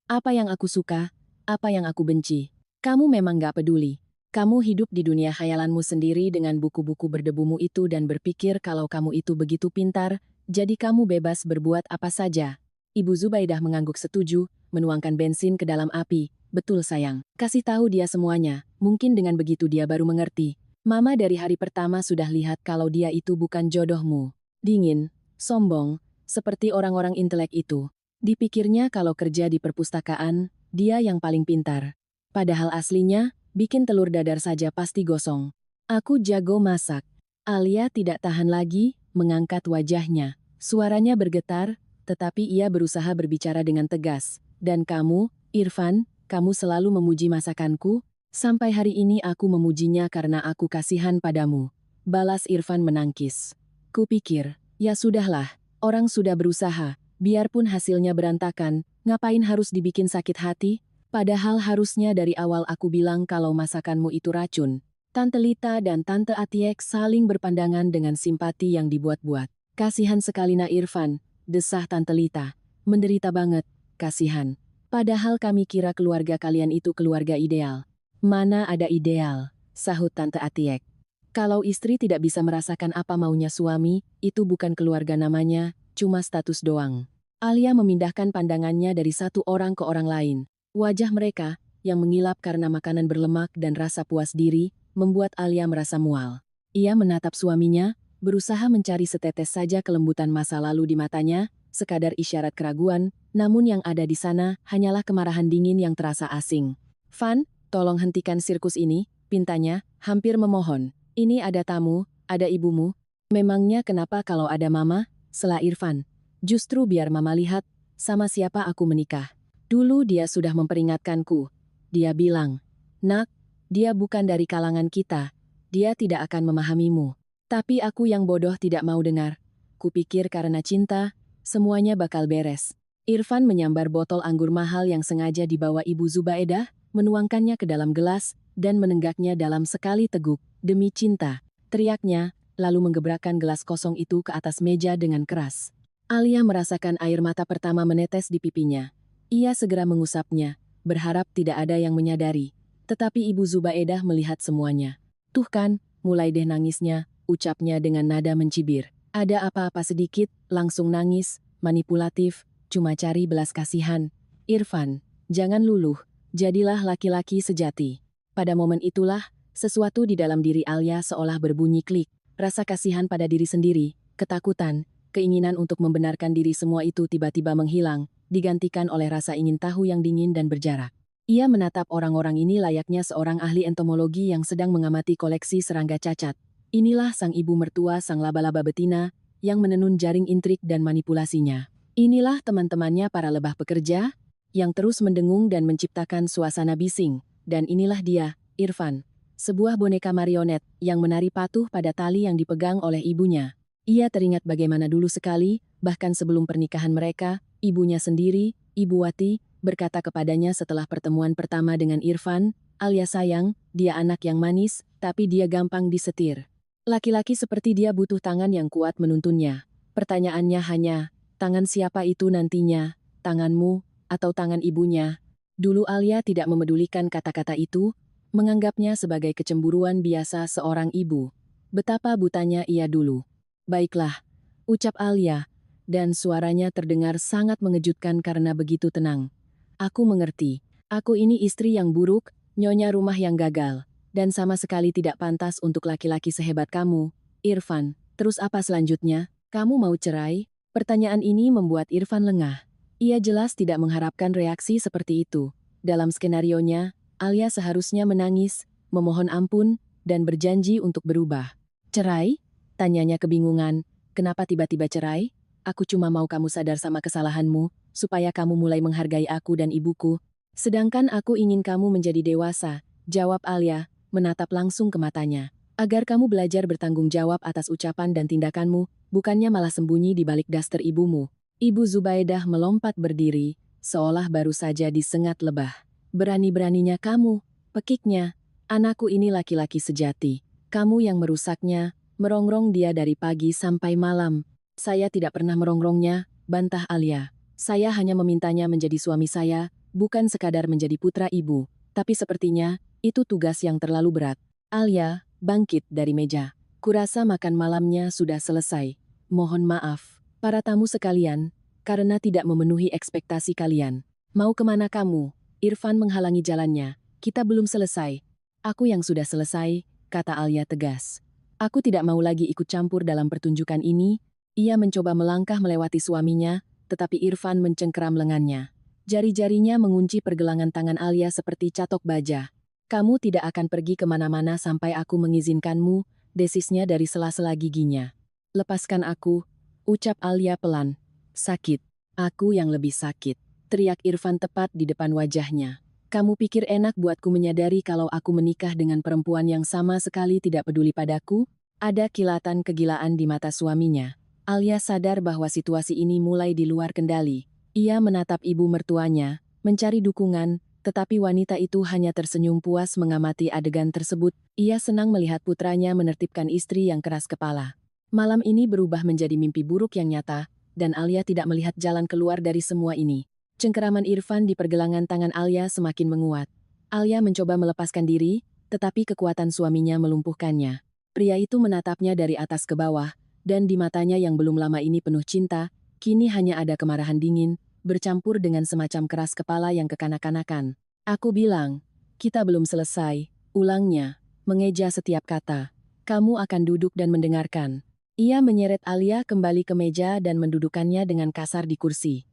Apa yang aku suka, apa yang aku benci. Kamu memang gak peduli. Kamu hidup di dunia khayalanmu sendiri dengan buku-buku berdebumu itu dan berpikir kalau kamu itu begitu pintar, jadi kamu bebas berbuat apa saja. Ibu Zubaidah mengangguk setuju, menuangkan bensin ke dalam api. betul sayang. Kasih tahu dia semuanya, mungkin dengan begitu dia baru mengerti. Mama dari hari pertama sudah lihat kalau dia itu bukan jodohmu. Dingin, sombong, seperti orang-orang intelek itu. Dipikirnya kalau kerja di perpustakaan, dia yang paling pintar. Padahal aslinya, bikin telur dadar saja pasti gosong. Aku jago masak. Alia tidak tahan lagi, mengangkat wajahnya. Suaranya bergetar, tetapi ia berusaha berbicara dengan tegas. Dan kamu, Irfan, kamu selalu memuji masakanku? Sampai hari ini aku memujinya karena aku kasihan padamu. Balas Irfan menangkis. Kupikir, ya sudahlah, orang sudah berusaha, biarpun hasilnya berantakan, ngapain harus dibikin sakit hati? Padahal harusnya dari awal aku bilang kalau masakanmu itu racun. Tante Lita dan Tante Atiek saling berpandangan dengan simpati yang dibuat-buat. Kasihan sekali Na Irfan, desah Tante Lita. Menderita banget, kasihan. Padahal kami kira keluarga kalian itu keluarga ideal. Mana ada ideal, sahut Tante Atiek. Kalau istri tidak bisa merasakan apa maunya suami, itu bukan keluarga namanya, cuma status doang. Alia memindahkan pandangannya dari satu orang ke orang lain. Wajah mereka, yang mengilap karena makanan berlemak dan rasa puas diri, membuat Alia merasa mual. Ia menatap suaminya, berusaha mencari setetes saja kelembutan masa lalu di matanya, sekadar isyarat keraguan, namun yang ada di sana hanyalah kemarahan dingin yang terasa asing. Van, tolong hentikan sirkus ini, pintanya, hampir memohon. Ini ada tamu, ada ibumu. Memangnya kenapa kalau ada mama? Sela Irfan. Justru biar mama lihat, sama siapa aku menikah. Dulu dia sudah memperingatkanku. Dia bilang, nak, dia bukan dari kalangan kita. Dia tidak akan memahamimu. Tapi aku yang bodoh tidak mau dengar. Kupikir karena cinta, semuanya bakal beres. Irfan menyambar botol anggur mahal yang sengaja dibawa Ibu Zubaedah, menuangkannya ke dalam gelas, dan menenggaknya dalam sekali teguk. Demi cinta, teriaknya, lalu menggebrakkan gelas kosong itu ke atas meja dengan keras. Alia merasakan air mata pertama menetes di pipinya. Ia segera mengusapnya, berharap tidak ada yang menyadari. Tetapi Ibu Zubaedah melihat semuanya. Tuh kan, mulai deh nangisnya, ucapnya dengan nada mencibir. Ada apa-apa sedikit, langsung nangis, manipulatif, cuma cari belas kasihan. Irfan, jangan luluh. Jadilah laki-laki sejati. Pada momen itulah, sesuatu di dalam diri Alia seolah berbunyi klik. Rasa kasihan pada diri sendiri, ketakutan, keinginan untuk membenarkan diri semua itu tiba-tiba menghilang, digantikan oleh rasa ingin tahu yang dingin dan berjarak. Ia menatap orang-orang ini layaknya seorang ahli entomologi yang sedang mengamati koleksi serangga cacat. Inilah sang ibu mertua sang laba-laba betina, yang menenun jaring intrik dan manipulasinya. Inilah teman-temannya para lebah pekerja, yang terus mendengung dan menciptakan suasana bising, dan inilah dia, Irfan, sebuah boneka marionet yang menari patuh pada tali yang dipegang oleh ibunya. Ia teringat bagaimana dulu sekali, bahkan sebelum pernikahan mereka, ibunya sendiri, Ibu Wati, berkata kepadanya setelah pertemuan pertama dengan Irfan, Alia sayang, dia anak yang manis, tapi dia gampang disetir. Laki-laki seperti dia butuh tangan yang kuat menuntunnya. Pertanyaannya hanya, tangan siapa itu nantinya, tanganmu, atau tangan ibunya? Dulu Alia tidak memedulikan kata-kata itu, menganggapnya sebagai kecemburuan biasa seorang ibu. Betapa butanya ia dulu. Baiklah, ucap Alia, dan suaranya terdengar sangat mengejutkan karena begitu tenang. Aku mengerti, aku ini istri yang buruk, nyonya rumah yang gagal, dan sama sekali tidak pantas untuk laki-laki sehebat kamu, Irfan. Terus apa selanjutnya? Kamu mau cerai? Pertanyaan ini membuat Irfan lengah. Ia jelas tidak mengharapkan reaksi seperti itu. Dalam skenarionya, Alia seharusnya menangis, memohon ampun, dan berjanji untuk berubah. Cerai? Tanyanya kebingungan. Kenapa tiba-tiba cerai? Aku cuma mau kamu sadar sama kesalahanmu, supaya kamu mulai menghargai aku dan ibuku. Sedangkan aku ingin kamu menjadi dewasa, jawab Alia, menatap langsung ke matanya. Agar kamu belajar bertanggung jawab atas ucapan dan tindakanmu, bukannya malah sembunyi di balik daster ibumu. Ibu Zubaedah melompat berdiri, seolah baru saja disengat lebah. Berani-beraninya kamu, pekiknya. Anakku ini laki-laki sejati. Kamu yang merusaknya, merongrong dia dari pagi sampai malam. Saya tidak pernah merongrongnya, bantah Alia. Saya hanya memintanya menjadi suami saya, bukan sekadar menjadi putra ibu. Tapi sepertinya, itu tugas yang terlalu berat. Alia bangkit dari meja. Kurasa makan malamnya sudah selesai. Mohon maaf, para tamu sekalian, karena tidak memenuhi ekspektasi kalian. Mau kemana kamu? Irfan menghalangi jalannya. Kita belum selesai. Aku yang sudah selesai, kata Alia tegas. Aku tidak mau lagi ikut campur dalam pertunjukan ini. Ia mencoba melangkah melewati suaminya, tetapi Irfan mencengkeram lengannya. Jari-jarinya mengunci pergelangan tangan Alia seperti catok baja. Kamu tidak akan pergi kemana-mana sampai aku mengizinkanmu, desisnya dari sela-sela giginya. Lepaskan aku, ucap Alia pelan. Sakit. Aku yang lebih sakit, teriak Irfan tepat di depan wajahnya. Kamu pikir enak buatku menyadari kalau aku menikah dengan perempuan yang sama sekali tidak peduli padaku? Ada kilatan kegilaan di mata suaminya. Alia sadar bahwa situasi ini mulai di luar kendali. Ia menatap ibu mertuanya, mencari dukungan, tetapi wanita itu hanya tersenyum puas mengamati adegan tersebut. Ia senang melihat putranya menertibkan istri yang keras kepala. Malam ini berubah menjadi mimpi buruk yang nyata, dan Alia tidak melihat jalan keluar dari semua ini. Cengkeraman Irfan di pergelangan tangan Alia semakin menguat. Alia mencoba melepaskan diri, tetapi kekuatan suaminya melumpuhkannya. Pria itu menatapnya dari atas ke bawah, dan di matanya yang belum lama ini penuh cinta, kini hanya ada kemarahan dingin, bercampur dengan semacam keras kepala yang kekanak-kanakan. Aku bilang, kita belum selesai, ulangnya, mengeja setiap kata. Kamu akan duduk dan mendengarkan. Ia menyeret Alia kembali ke meja dan mendudukannya dengan kasar di kursi.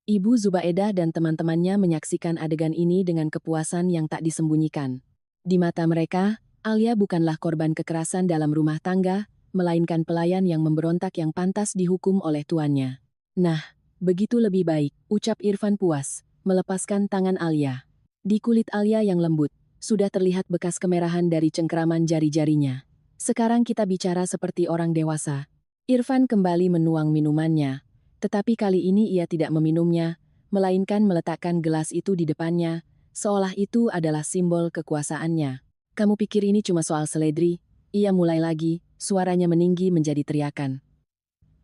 Ibu Zubaedah dan teman-temannya menyaksikan adegan ini dengan kepuasan yang tak disembunyikan. Di mata mereka, Alia bukanlah korban kekerasan dalam rumah tangga, melainkan pelayan yang memberontak yang pantas dihukum oleh tuannya. Nah, begitu lebih baik, ucap Irfan puas, melepaskan tangan Alia. Di kulit Alia yang lembut, sudah terlihat bekas kemerahan dari cengkeraman jari-jarinya. Sekarang kita bicara seperti orang dewasa. Irfan kembali menuang minumannya. Tetapi kali ini ia tidak meminumnya, melainkan meletakkan gelas itu di depannya, seolah itu adalah simbol kekuasaannya. Kamu pikir ini cuma soal seledri? Ia mulai lagi, suaranya meninggi menjadi teriakan.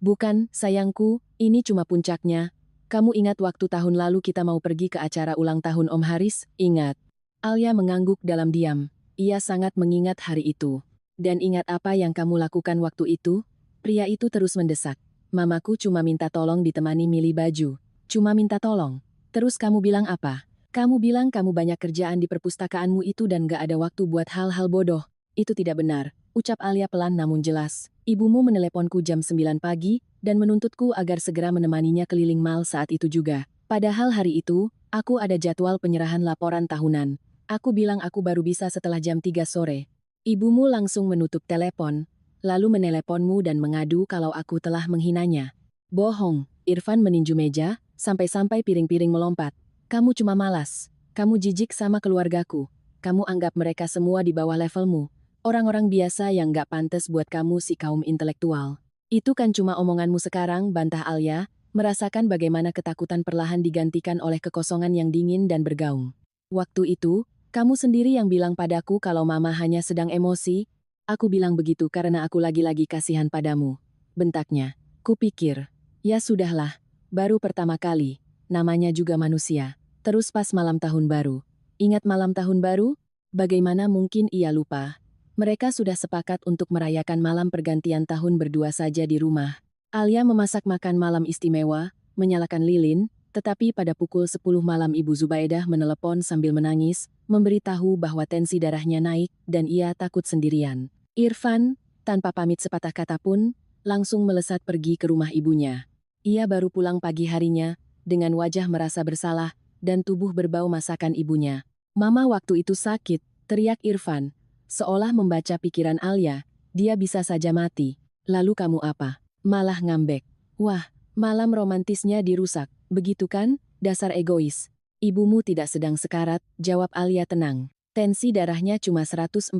Bukan, sayangku, ini cuma puncaknya. Kamu ingat waktu tahun lalu kita mau pergi ke acara ulang tahun Om Haris? Ingat. Alia mengangguk dalam diam. Ia sangat mengingat hari itu. Dan ingat apa yang kamu lakukan waktu itu? Pria itu terus mendesak. Mamaku cuma minta tolong ditemani milih baju. Cuma minta tolong. Terus kamu bilang apa? Kamu bilang kamu banyak kerjaan di perpustakaanmu itu dan gak ada waktu buat hal-hal bodoh. Itu tidak benar, ucap Alia pelan namun jelas. Ibumu meneleponku jam 9 pagi, dan menuntutku agar segera menemaninya keliling mal saat itu juga. Padahal hari itu, aku ada jadwal penyerahan laporan tahunan. Aku bilang aku baru bisa setelah jam 3 sore. Ibumu langsung menutup telepon, lalu meneleponmu dan mengadu kalau aku telah menghinanya. Bohong, Irfan meninju meja, sampai-sampai piring-piring melompat. Kamu cuma malas. Kamu jijik sama keluargaku. Kamu anggap mereka semua di bawah levelmu. Orang-orang biasa yang gak pantas buat kamu si kaum intelektual. Itu kan cuma omonganmu sekarang, bantah Alia, merasakan bagaimana ketakutan perlahan digantikan oleh kekosongan yang dingin dan bergaung. Waktu itu, kamu sendiri yang bilang padaku kalau mama hanya sedang emosi. Aku bilang begitu karena aku lagi-lagi kasihan padamu. Bentaknya. Kupikir, ya sudahlah, baru pertama kali, namanya juga manusia. Terus pas malam tahun baru. Ingat malam tahun baru? Bagaimana mungkin ia lupa? Mereka sudah sepakat untuk merayakan malam pergantian tahun berdua saja di rumah. Alia memasak makan malam istimewa, menyalakan lilin, tetapi pada pukul 10 malam Ibu Zubaedah menelepon sambil menangis, memberitahu bahwa tensi darahnya naik dan ia takut sendirian. Irfan, tanpa pamit sepatah kata pun, langsung melesat pergi ke rumah ibunya. Ia baru pulang pagi harinya, dengan wajah merasa bersalah, dan tubuh berbau masakan ibunya. Mama waktu itu sakit, teriak Irfan. Seolah membaca pikiran Alia, dia bisa saja mati. Lalu kamu apa? Malah ngambek. Wah, malam romantisnya dirusak, begitu kan? Dasar egois. Ibumu tidak sedang sekarat, jawab Alia tenang. Tensi darahnya cuma 140/90.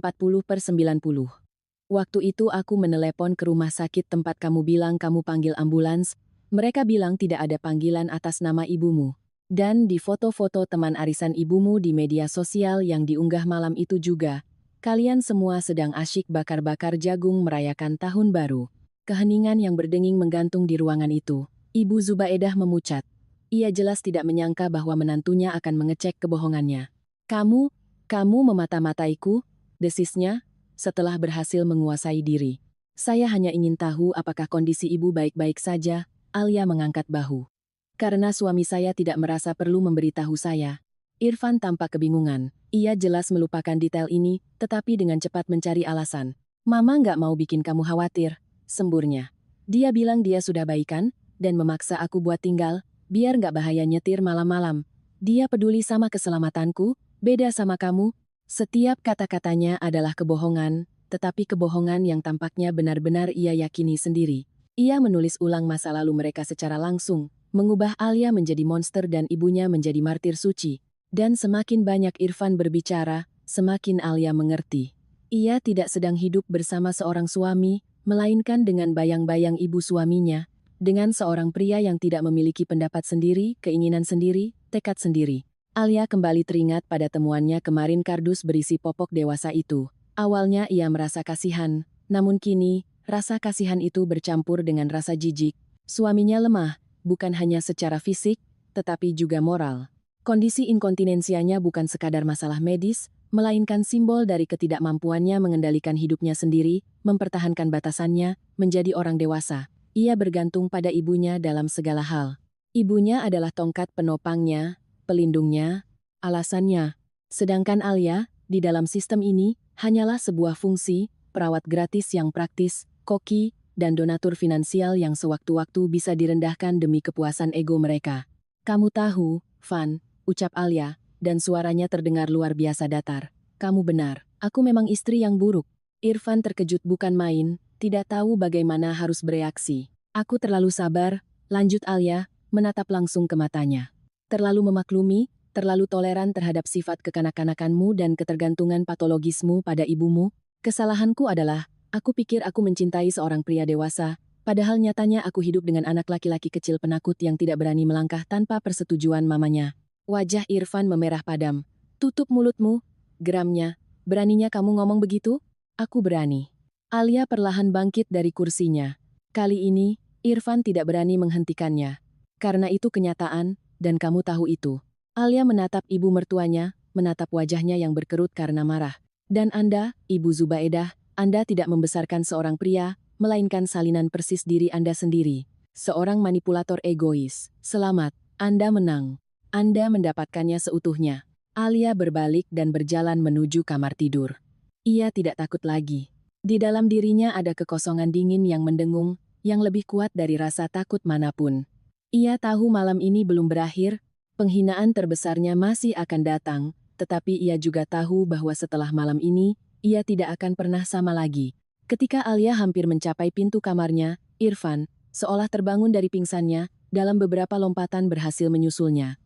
Waktu itu aku menelepon ke rumah sakit tempat kamu bilang kamu panggil ambulans. Mereka bilang tidak ada panggilan atas nama ibumu. Dan di foto-foto teman arisan ibumu di media sosial yang diunggah malam itu juga, kalian semua sedang asyik bakar-bakar jagung merayakan tahun baru. Keheningan yang berdenging menggantung di ruangan itu. Ibu Zubaedah memucat. Ia jelas tidak menyangka bahwa menantunya akan mengecek kebohongannya. Kamu memata-mataiku, desisnya, setelah berhasil menguasai diri. Saya hanya ingin tahu apakah kondisi ibu baik-baik saja. Alia mengangkat bahu. Karena suami saya tidak merasa perlu memberitahu saya. Irfan tampak kebingungan. Ia jelas melupakan detail ini, tetapi dengan cepat mencari alasan. Mama nggak mau bikin kamu khawatir, semburnya. Dia bilang dia sudah baikan, dan memaksa aku buat tinggal, biar nggak bahaya nyetir malam-malam. Dia peduli sama keselamatanku, beda sama kamu. Setiap kata-katanya adalah kebohongan, tetapi kebohongan yang tampaknya benar-benar ia yakini sendiri. Ia menulis ulang masa lalu mereka secara langsung, mengubah Alia menjadi monster dan ibunya menjadi martir suci. Dan semakin banyak Irfan berbicara, semakin Alia mengerti. Ia tidak sedang hidup bersama seorang suami, melainkan dengan bayang-bayang ibu suaminya, dengan seorang pria yang tidak memiliki pendapat sendiri, keinginan sendiri, tekad sendiri. Alia kembali teringat pada temuannya kemarin kardus berisi popok dewasa itu. Awalnya ia merasa kasihan, namun kini, rasa kasihan itu bercampur dengan rasa jijik. Suaminya lemah, bukan hanya secara fisik, tetapi juga moral. Kondisi inkontinensianya bukan sekadar masalah medis, melainkan simbol dari ketidakmampuannya mengendalikan hidupnya sendiri, mempertahankan batasannya, menjadi orang dewasa. Ia bergantung pada ibunya dalam segala hal. Ibunya adalah tongkat penopangnya, pelindungnya, alasannya. Sedangkan Alia, di dalam sistem ini, hanyalah sebuah fungsi, perawat gratis yang praktis, koki, dan donatur finansial yang sewaktu-waktu bisa direndahkan demi kepuasan ego mereka. Kamu tahu, Van, ucap Alia, dan suaranya terdengar luar biasa datar. Kamu benar, aku memang istri yang buruk. Irfan terkejut bukan main, tidak tahu bagaimana harus bereaksi. Aku terlalu sabar, lanjut Alia, menatap langsung ke matanya. Terlalu memaklumi, terlalu toleran terhadap sifat kekanak-kanakanmu dan ketergantungan patologismu pada ibumu. Kesalahanku adalah, aku pikir aku mencintai seorang pria dewasa, padahal nyatanya aku hidup dengan anak laki-laki kecil penakut yang tidak berani melangkah tanpa persetujuan mamanya. Wajah Irfan memerah padam. Tutup mulutmu, geramnya. Beraninya kamu ngomong begitu? Aku berani. Alia perlahan bangkit dari kursinya. Kali ini, Irfan tidak berani menghentikannya. Karena itu kenyataan, dan kamu tahu itu. Alia menatap ibu mertuanya, menatap wajahnya yang berkerut karena marah. Dan Anda, Ibu Zubaedah, Anda tidak membesarkan seorang pria, melainkan salinan persis diri Anda sendiri. Seorang manipulator egois. Selamat, Anda menang. Anda mendapatkannya seutuhnya. Alia berbalik dan berjalan menuju kamar tidur. Ia tidak takut lagi. Di dalam dirinya ada kekosongan dingin yang mendengung, yang lebih kuat dari rasa takut manapun. Ia tahu malam ini belum berakhir, penghinaan terbesarnya masih akan datang, tetapi ia juga tahu bahwa setelah malam ini, ia tidak akan pernah sama lagi. Ketika Alia hampir mencapai pintu kamarnya, Irfan, seolah terbangun dari pingsannya, dalam beberapa lompatan berhasil menyusulnya.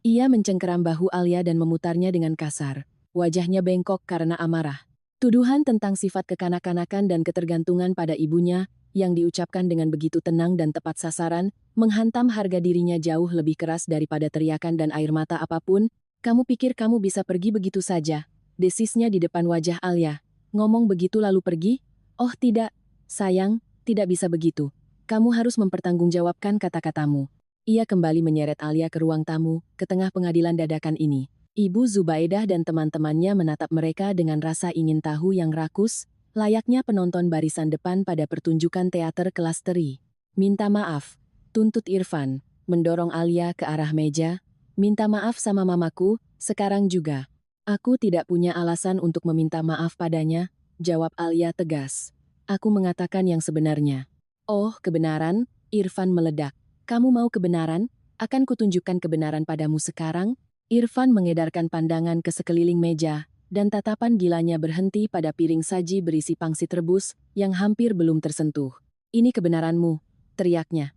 Ia mencengkeram bahu Alia dan memutarnya dengan kasar. Wajahnya bengkok karena amarah. Tuduhan tentang sifat kekanak-kanakan dan ketergantungan pada ibunya, yang diucapkan dengan begitu tenang dan tepat sasaran, menghantam harga dirinya jauh lebih keras daripada teriakan dan air mata apapun. Kamu pikir kamu bisa pergi begitu saja? Desisnya di depan wajah Alia. Ngomong begitu lalu pergi? Oh tidak, sayang, tidak bisa begitu. Kamu harus mempertanggungjawabkan kata-katamu. Ia kembali menyeret Alia ke ruang tamu, ke tengah pengadilan dadakan ini. Ibu Zubaedah dan teman-temannya menatap mereka dengan rasa ingin tahu yang rakus, layaknya penonton barisan depan pada pertunjukan teater kelas teri. Minta maaf, tuntut Irfan, mendorong Alia ke arah meja. Minta maaf sama mamaku, sekarang juga. Aku tidak punya alasan untuk meminta maaf padanya, jawab Alia tegas. Aku mengatakan yang sebenarnya. Oh, kebenaran, Irfan meledak. Kamu mau kebenaran? Akan kutunjukkan kebenaran padamu sekarang. Irfan mengedarkan pandangan ke sekeliling meja, dan tatapan gilanya berhenti pada piring saji berisi pangsit rebus yang hampir belum tersentuh. Ini kebenaranmu, teriaknya.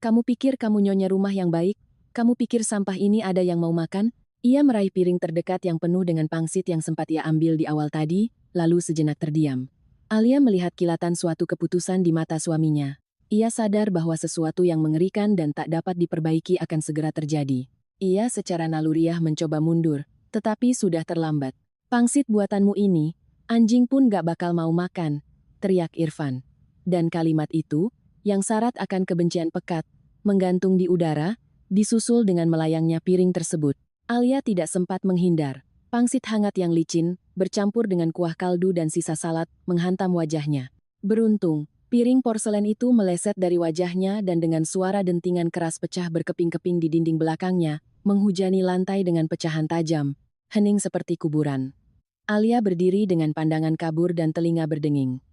Kamu pikir kamu nyonya rumah yang baik? Kamu pikir sampah ini ada yang mau makan? Ia meraih piring terdekat yang penuh dengan pangsit yang sempat ia ambil di awal tadi, lalu sejenak terdiam. Alia melihat kilatan suatu keputusan di mata suaminya. Ia sadar bahwa sesuatu yang mengerikan dan tak dapat diperbaiki akan segera terjadi. Ia secara naluriah mencoba mundur, tetapi sudah terlambat. Pangsit buatanmu ini, anjing pun gak bakal mau makan, teriak Irfan. Dan kalimat itu, yang syarat akan kebencian pekat, menggantung di udara, disusul dengan melayangnya piring tersebut. Alia tidak sempat menghindar. Pangsit hangat yang licin, bercampur dengan kuah kaldu dan sisa salad, menghantam wajahnya. Beruntung, piring porselen itu meleset dari wajahnya dan dengan suara dentingan keras pecah berkeping-keping di dinding belakangnya, menghujani lantai dengan pecahan tajam, hening seperti kuburan. Alia berdiri dengan pandangan kabur dan telinga berdenging.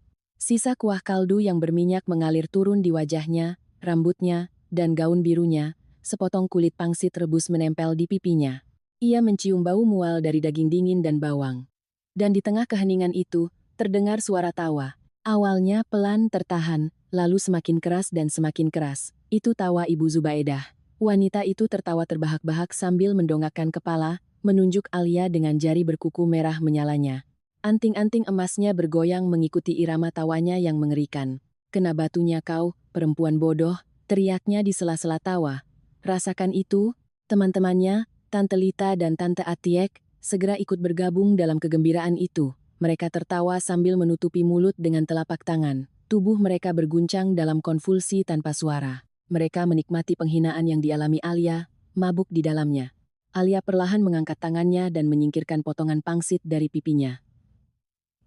Sisa kuah kaldu yang berminyak mengalir turun di wajahnya, rambutnya, dan gaun birunya, sepotong kulit pangsit rebus menempel di pipinya. Ia mencium bau mual dari daging dingin dan bawang. Dan di tengah keheningan itu, terdengar suara tawa. Awalnya pelan tertahan, lalu semakin keras dan semakin keras. Itu tawa Ibu Zubaedah. Wanita itu tertawa terbahak-bahak sambil mendongakkan kepala, menunjuk Alia dengan jari berkuku merah menyalanya. Anting-anting emasnya bergoyang mengikuti irama tawanya yang mengerikan. "Kena batunya kau, perempuan bodoh," teriaknya di sela-sela tawa. Rasakan itu, teman-temannya, Tante Lita dan Tante Atiek, segera ikut bergabung dalam kegembiraan itu. Mereka tertawa sambil menutupi mulut dengan telapak tangan. Tubuh mereka berguncang dalam konvulsi tanpa suara. Mereka menikmati penghinaan yang dialami Alia, mabuk di dalamnya. Alia perlahan mengangkat tangannya dan menyingkirkan potongan pangsit dari pipinya.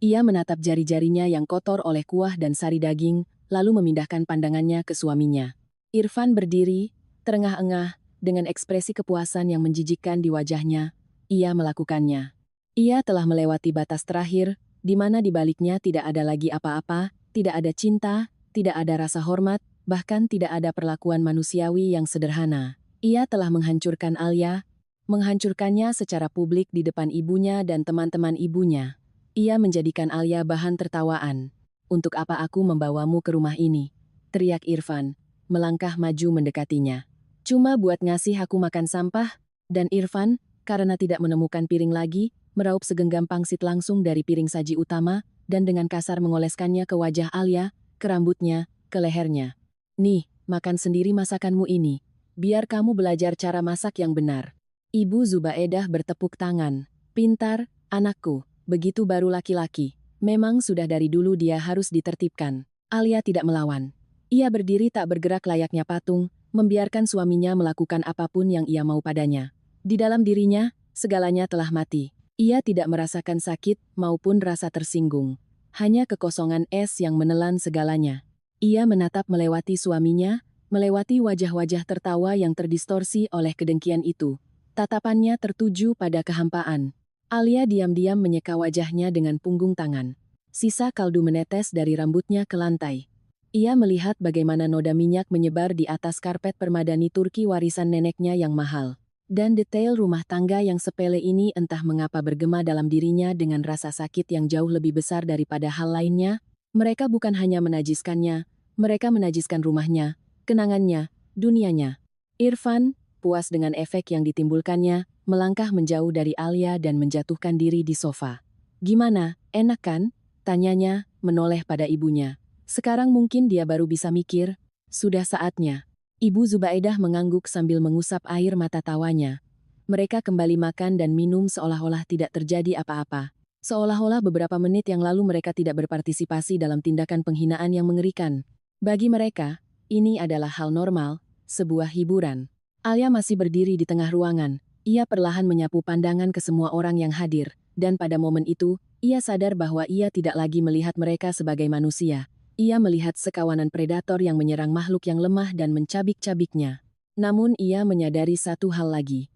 Ia menatap jari-jarinya yang kotor oleh kuah dan sari daging, lalu memindahkan pandangannya ke suaminya. Irfan berdiri, terengah-engah, dengan ekspresi kepuasan yang menjijikkan di wajahnya. Ia melakukannya. Ia telah melewati batas terakhir, di mana di baliknya tidak ada lagi apa-apa, tidak ada cinta, tidak ada rasa hormat, bahkan tidak ada perlakuan manusiawi yang sederhana. Ia telah menghancurkan Alia, menghancurkannya secara publik di depan ibunya dan teman-teman ibunya. Ia menjadikan Alia bahan tertawaan. "Untuk apa aku membawamu ke rumah ini?" teriak Irfan, melangkah maju mendekatinya. "Cuma buat ngasih aku makan sampah?" Dan Irfan, karena tidak menemukan piring lagi, meraup segenggam pangsit langsung dari piring saji utama, dan dengan kasar mengoleskannya ke wajah Alia, ke rambutnya, ke lehernya. "Nih, makan sendiri masakanmu ini. Biar kamu belajar cara masak yang benar." Ibu Zubaedah bertepuk tangan. "Pintar, anakku. Begitu baru laki-laki. Memang sudah dari dulu dia harus ditertibkan." Alia tidak melawan. Ia berdiri tak bergerak layaknya patung, membiarkan suaminya melakukan apapun yang ia mau padanya. Di dalam dirinya, segalanya telah mati. Ia tidak merasakan sakit maupun rasa tersinggung. Hanya kekosongan es yang menelan segalanya. Ia menatap melewati suaminya, melewati wajah-wajah tertawa yang terdistorsi oleh kedengkian itu. Tatapannya tertuju pada kehampaan. Alia diam-diam menyeka wajahnya dengan punggung tangan. Sisa kaldu menetes dari rambutnya ke lantai. Ia melihat bagaimana noda minyak menyebar di atas karpet permadani Turki warisan neneknya yang mahal. Dan detail rumah tangga yang sepele ini entah mengapa bergema dalam dirinya dengan rasa sakit yang jauh lebih besar daripada hal lainnya. Mereka bukan hanya menajiskannya, mereka menajiskan rumahnya, kenangannya, dunianya. Irfan, puas dengan efek yang ditimbulkannya, melangkah menjauh dari Alia dan menjatuhkan diri di sofa. "Gimana, enak kan?" tanyanya, menoleh pada ibunya. Sekarang mungkin dia baru bisa mikir, sudah saatnya. Ibu Zubaedah mengangguk sambil mengusap air mata tawanya. Mereka kembali makan dan minum seolah-olah tidak terjadi apa-apa. Seolah-olah beberapa menit yang lalu mereka tidak berpartisipasi dalam tindakan penghinaan yang mengerikan. Bagi mereka, ini adalah hal normal, sebuah hiburan. Alia masih berdiri di tengah ruangan. Ia perlahan menyapu pandangan ke semua orang yang hadir, dan pada momen itu, ia sadar bahwa ia tidak lagi melihat mereka sebagai manusia. Ia melihat sekawanan predator yang menyerang makhluk yang lemah dan mencabik-cabiknya. Namun ia menyadari satu hal lagi.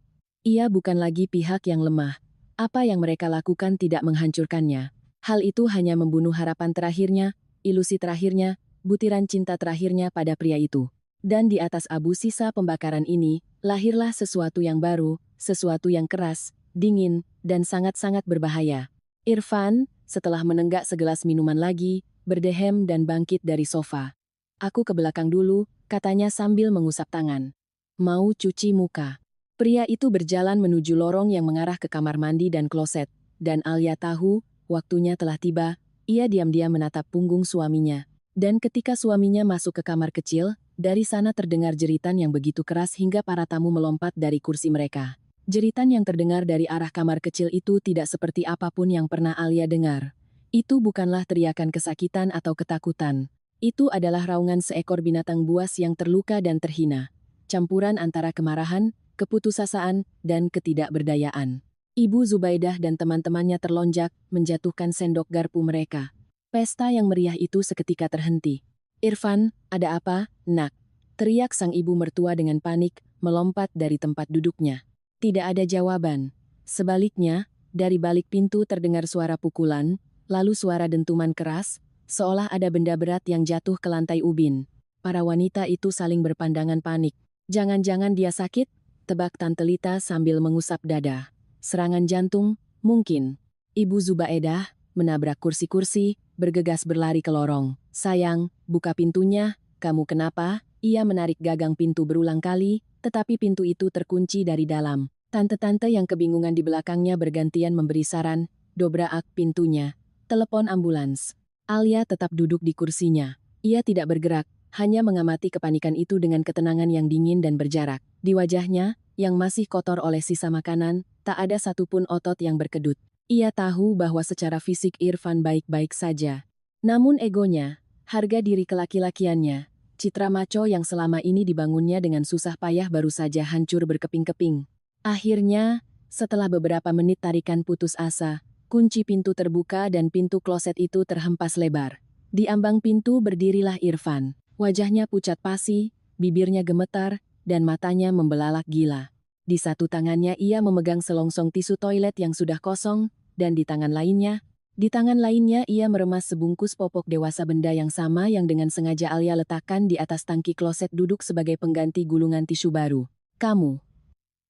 Ia bukan lagi pihak yang lemah. Apa yang mereka lakukan tidak menghancurkannya. Hal itu hanya membunuh harapan terakhirnya, ilusi terakhirnya, butiran cinta terakhirnya pada pria itu. Dan di atas abu sisa pembakaran ini, lahirlah sesuatu yang baru, sesuatu yang keras, dingin, dan sangat-sangat berbahaya. Irfan, setelah menenggak segelas minuman lagi, berdehem dan bangkit dari sofa. "Aku ke belakang dulu," katanya sambil mengusap tangan. "Mau cuci muka." Pria itu berjalan menuju lorong yang mengarah ke kamar mandi dan kloset, dan Alia tahu, waktunya telah tiba. Ia diam-diam menatap punggung suaminya. Dan ketika suaminya masuk ke kamar kecil, dari sana terdengar jeritan yang begitu keras hingga para tamu melompat dari kursi mereka. Jeritan yang terdengar dari arah kamar kecil itu tidak seperti apapun yang pernah Alia dengar. Itu bukanlah teriakan kesakitan atau ketakutan. Itu adalah raungan seekor binatang buas yang terluka dan terhina. Campuran antara kemarahan, keputusasaan, dan ketidakberdayaan. Ibu Zubaedah dan teman-temannya terlonjak, menjatuhkan sendok garpu mereka. Pesta yang meriah itu seketika terhenti. "Irfan, ada apa, nak?" teriak sang ibu mertua dengan panik, melompat dari tempat duduknya. Tidak ada jawaban. Sebaliknya, dari balik pintu terdengar suara pukulan, lalu suara dentuman keras, seolah ada benda berat yang jatuh ke lantai ubin. Para wanita itu saling berpandangan panik. Jangan-jangan dia sakit? Tebak Tante Lita sambil mengusap dada. Serangan jantung? Mungkin. Ibu Zubaedah menabrak kursi-kursi, bergegas berlari ke lorong. Sayang, buka pintunya, kamu kenapa? Ia menarik gagang pintu berulang kali, tetapi pintu itu terkunci dari dalam. Tante-tante yang kebingungan di belakangnya bergantian memberi saran, dobrak pintunya. Telepon ambulans. Alia tetap duduk di kursinya. Ia tidak bergerak, hanya mengamati kepanikan itu dengan ketenangan yang dingin dan berjarak. Di wajahnya, yang masih kotor oleh sisa makanan, tak ada satupun otot yang berkedut. Ia tahu bahwa secara fisik Irfan baik-baik saja. Namun egonya, harga diri kelaki-lakiannya, citra maco yang selama ini dibangunnya dengan susah payah baru saja hancur berkeping-keping. Akhirnya, setelah beberapa menit tarikan putus asa, kunci pintu terbuka dan pintu kloset itu terhempas lebar. Di ambang pintu berdirilah Irfan. Wajahnya pucat pasi, bibirnya gemetar, dan matanya membelalak gila. Di satu tangannya ia memegang selongsong tisu toilet yang sudah kosong, dan di tangan lainnya ia meremas sebungkus popok dewasa, benda yang sama yang dengan sengaja Alia letakkan di atas tangki kloset duduk sebagai pengganti gulungan tisu baru. Kamu,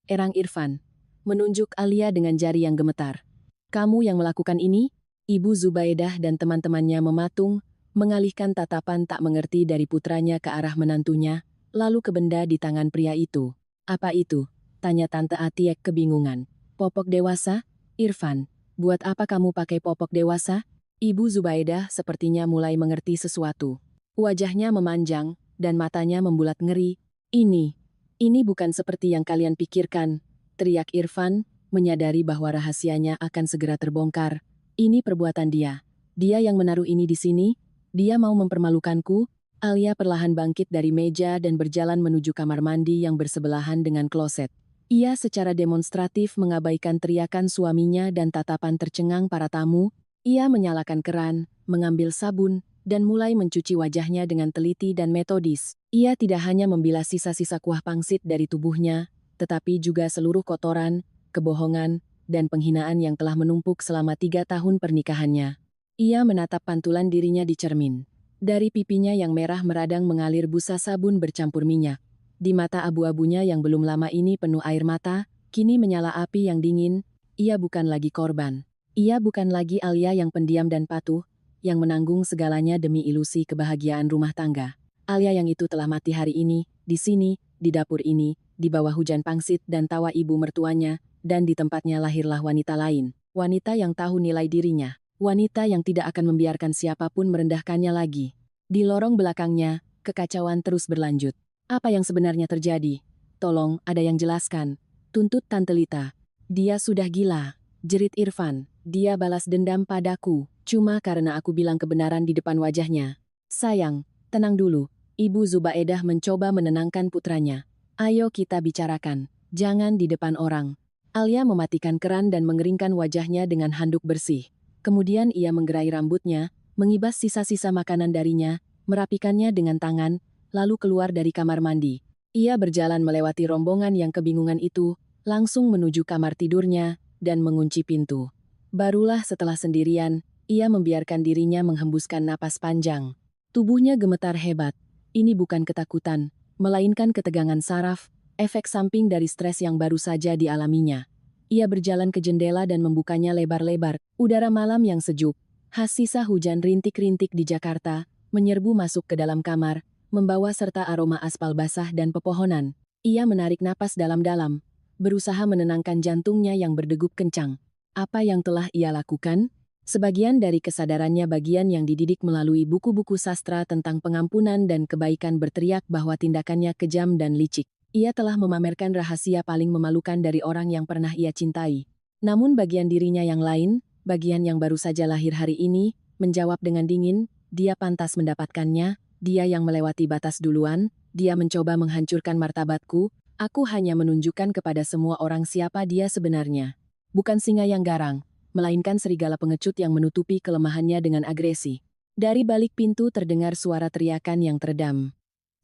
erang Irfan, menunjuk Alia dengan jari yang gemetar. Kamu yang melakukan ini? Ibu Zubaedah dan teman-temannya mematung, mengalihkan tatapan tak mengerti dari putranya ke arah menantunya, lalu ke benda di tangan pria itu. Apa itu? Tanya Tante Atiek kebingungan. Popok dewasa? Irfan, buat apa kamu pakai popok dewasa? Ibu Zubaedah sepertinya mulai mengerti sesuatu. Wajahnya memanjang, dan matanya membulat ngeri. Ini bukan seperti yang kalian pikirkan, teriak Irfan, menyadari bahwa rahasianya akan segera terbongkar. Ini perbuatan dia. Dia yang menaruh ini di sini. Dia mau mempermalukanku. Alia perlahan bangkit dari meja dan berjalan menuju kamar mandi yang bersebelahan dengan kloset. Ia secara demonstratif mengabaikan teriakan suaminya dan tatapan tercengang para tamu. Ia menyalakan keran, mengambil sabun, dan mulai mencuci wajahnya dengan teliti dan metodis. Ia tidak hanya membilas sisa-sisa kuah pangsit dari tubuhnya, tetapi juga seluruh kotoran, kebohongan, dan penghinaan yang telah menumpuk selama 3 tahun pernikahannya. Ia menatap pantulan dirinya di cermin. Dari pipinya yang merah meradang mengalir busa sabun bercampur minyak. Di mata abu-abunya yang belum lama ini penuh air mata, kini menyala api yang dingin. Ia bukan lagi korban. Ia bukan lagi Alia yang pendiam dan patuh, yang menanggung segalanya demi ilusi kebahagiaan rumah tangga. Alia yang itu telah mati hari ini, di sini, di dapur ini, di bawah hujan pangsit dan tawa ibu mertuanya, dan di tempatnya lahirlah wanita lain. Wanita yang tahu nilai dirinya. Wanita yang tidak akan membiarkan siapapun merendahkannya lagi. Di lorong belakangnya, kekacauan terus berlanjut. Apa yang sebenarnya terjadi? Tolong, ada yang jelaskan. Tuntut Tante Lita. Dia sudah gila, jerit Irfan. Dia balas dendam padaku, cuma karena aku bilang kebenaran di depan wajahnya. Sayang, tenang dulu. Ibu Zubaedah mencoba menenangkan putranya. Ayo kita bicarakan, jangan di depan orang. Alia mematikan keran dan mengeringkan wajahnya dengan handuk bersih. Kemudian ia menggerai rambutnya, mengibas sisa-sisa makanan darinya, merapikannya dengan tangan, lalu keluar dari kamar mandi. Ia berjalan melewati rombongan yang kebingungan itu, langsung menuju kamar tidurnya, dan mengunci pintu. Barulah setelah sendirian, ia membiarkan dirinya menghembuskan napas panjang. Tubuhnya gemetar hebat. Ini bukan ketakutan, melainkan ketegangan saraf, efek samping dari stres yang baru saja dialaminya. Ia berjalan ke jendela dan membukanya lebar-lebar. Udara malam yang sejuk, khas sisa hujan rintik-rintik di Jakarta, menyerbu masuk ke dalam kamar, membawa serta aroma aspal basah dan pepohonan. Ia menarik napas dalam-dalam, berusaha menenangkan jantungnya yang berdegup kencang. Apa yang telah ia lakukan? Sebagian dari kesadarannya bagian yang dididik melalui buku-buku sastra tentang pengampunan dan kebaikan berteriak bahwa tindakannya kejam dan licik. Ia telah memamerkan rahasia paling memalukan dari orang yang pernah ia cintai. Namun bagian dirinya yang lain, bagian yang baru saja lahir hari ini, menjawab dengan dingin, dia pantas mendapatkannya. Dia yang melewati batas duluan, dia mencoba menghancurkan martabatku, aku hanya menunjukkan kepada semua orang siapa dia sebenarnya. Bukan singa yang garang, melainkan serigala pengecut yang menutupi kelemahannya dengan agresi. Dari balik pintu terdengar suara teriakan yang teredam.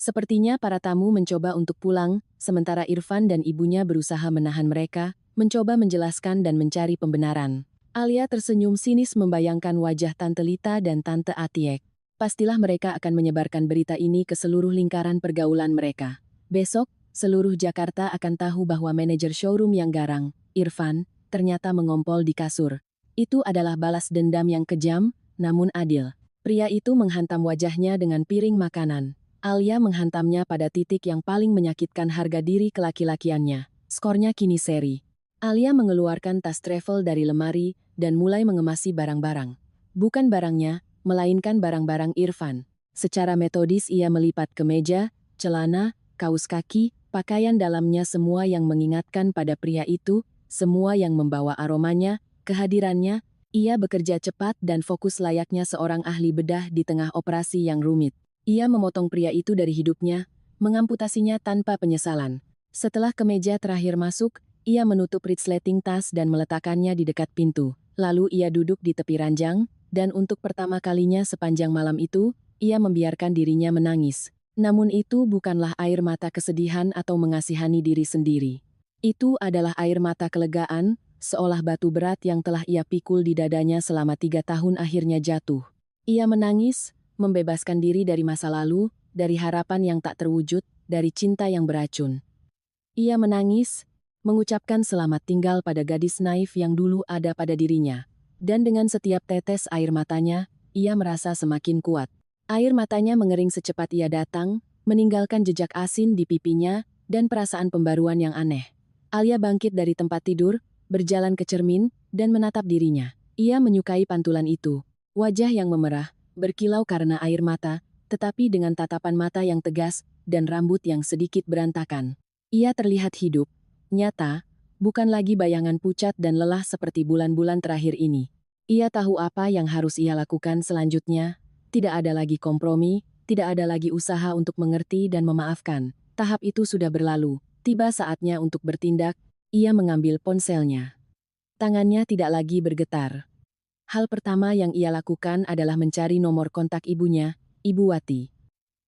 Sepertinya para tamu mencoba untuk pulang, sementara Irfan dan ibunya berusaha menahan mereka, mencoba menjelaskan dan mencari pembenaran. Alia tersenyum sinis membayangkan wajah Tante Lita dan Tante Atiek. Pastilah mereka akan menyebarkan berita ini ke seluruh lingkaran pergaulan mereka. Besok, seluruh Jakarta akan tahu bahwa manajer showroom yang garang, Irfan, ternyata mengompol di kasur. Itu adalah balas dendam yang kejam, namun adil. Pria itu menghantam wajahnya dengan piring makanan. Alia menghantamnya pada titik yang paling menyakitkan harga diri kelaki-lakiannya. Skornya kini seri. Alia mengeluarkan tas travel dari lemari dan mulai mengemasi barang-barang. Bukan barangnya, melainkan barang-barang Irfan. Secara metodis ia melipat kemeja, celana, kaus kaki, pakaian dalamnya semua yang mengingatkan pada pria itu, semua yang membawa aromanya, kehadirannya. Ia bekerja cepat dan fokus layaknya seorang ahli bedah di tengah operasi yang rumit. Ia memotong pria itu dari hidupnya, mengamputasinya tanpa penyesalan. Setelah kemeja terakhir masuk, ia menutup resleting tas dan meletakkannya di dekat pintu. Lalu ia duduk di tepi ranjang, dan untuk pertama kalinya sepanjang malam itu, ia membiarkan dirinya menangis. Namun itu bukanlah air mata kesedihan atau mengasihani diri sendiri. Itu adalah air mata kelegaan, seolah batu berat yang telah ia pikul di dadanya selama 3 tahun akhirnya jatuh. Ia menangis, membebaskan diri dari masa lalu, dari harapan yang tak terwujud, dari cinta yang beracun. Ia menangis, mengucapkan selamat tinggal pada gadis naif yang dulu ada pada dirinya. Dan dengan setiap tetes air matanya, ia merasa semakin kuat. Air matanya mengering secepat ia datang, meninggalkan jejak asin di pipinya, dan perasaan pembaruan yang aneh. Alia bangkit dari tempat tidur, berjalan ke cermin, dan menatap dirinya. Ia menyukai pantulan itu. Wajah yang memerah, berkilau karena air mata, tetapi dengan tatapan mata yang tegas, dan rambut yang sedikit berantakan. Ia terlihat hidup, nyata, bukan lagi bayangan pucat dan lelah seperti bulan-bulan terakhir ini. Ia tahu apa yang harus ia lakukan selanjutnya. Tidak ada lagi kompromi, tidak ada lagi usaha untuk mengerti dan memaafkan. Tahap itu sudah berlalu. Tiba saatnya untuk bertindak. Ia mengambil ponselnya. Tangannya tidak lagi bergetar. Hal pertama yang ia lakukan adalah mencari nomor kontak ibunya, Ibu Wati.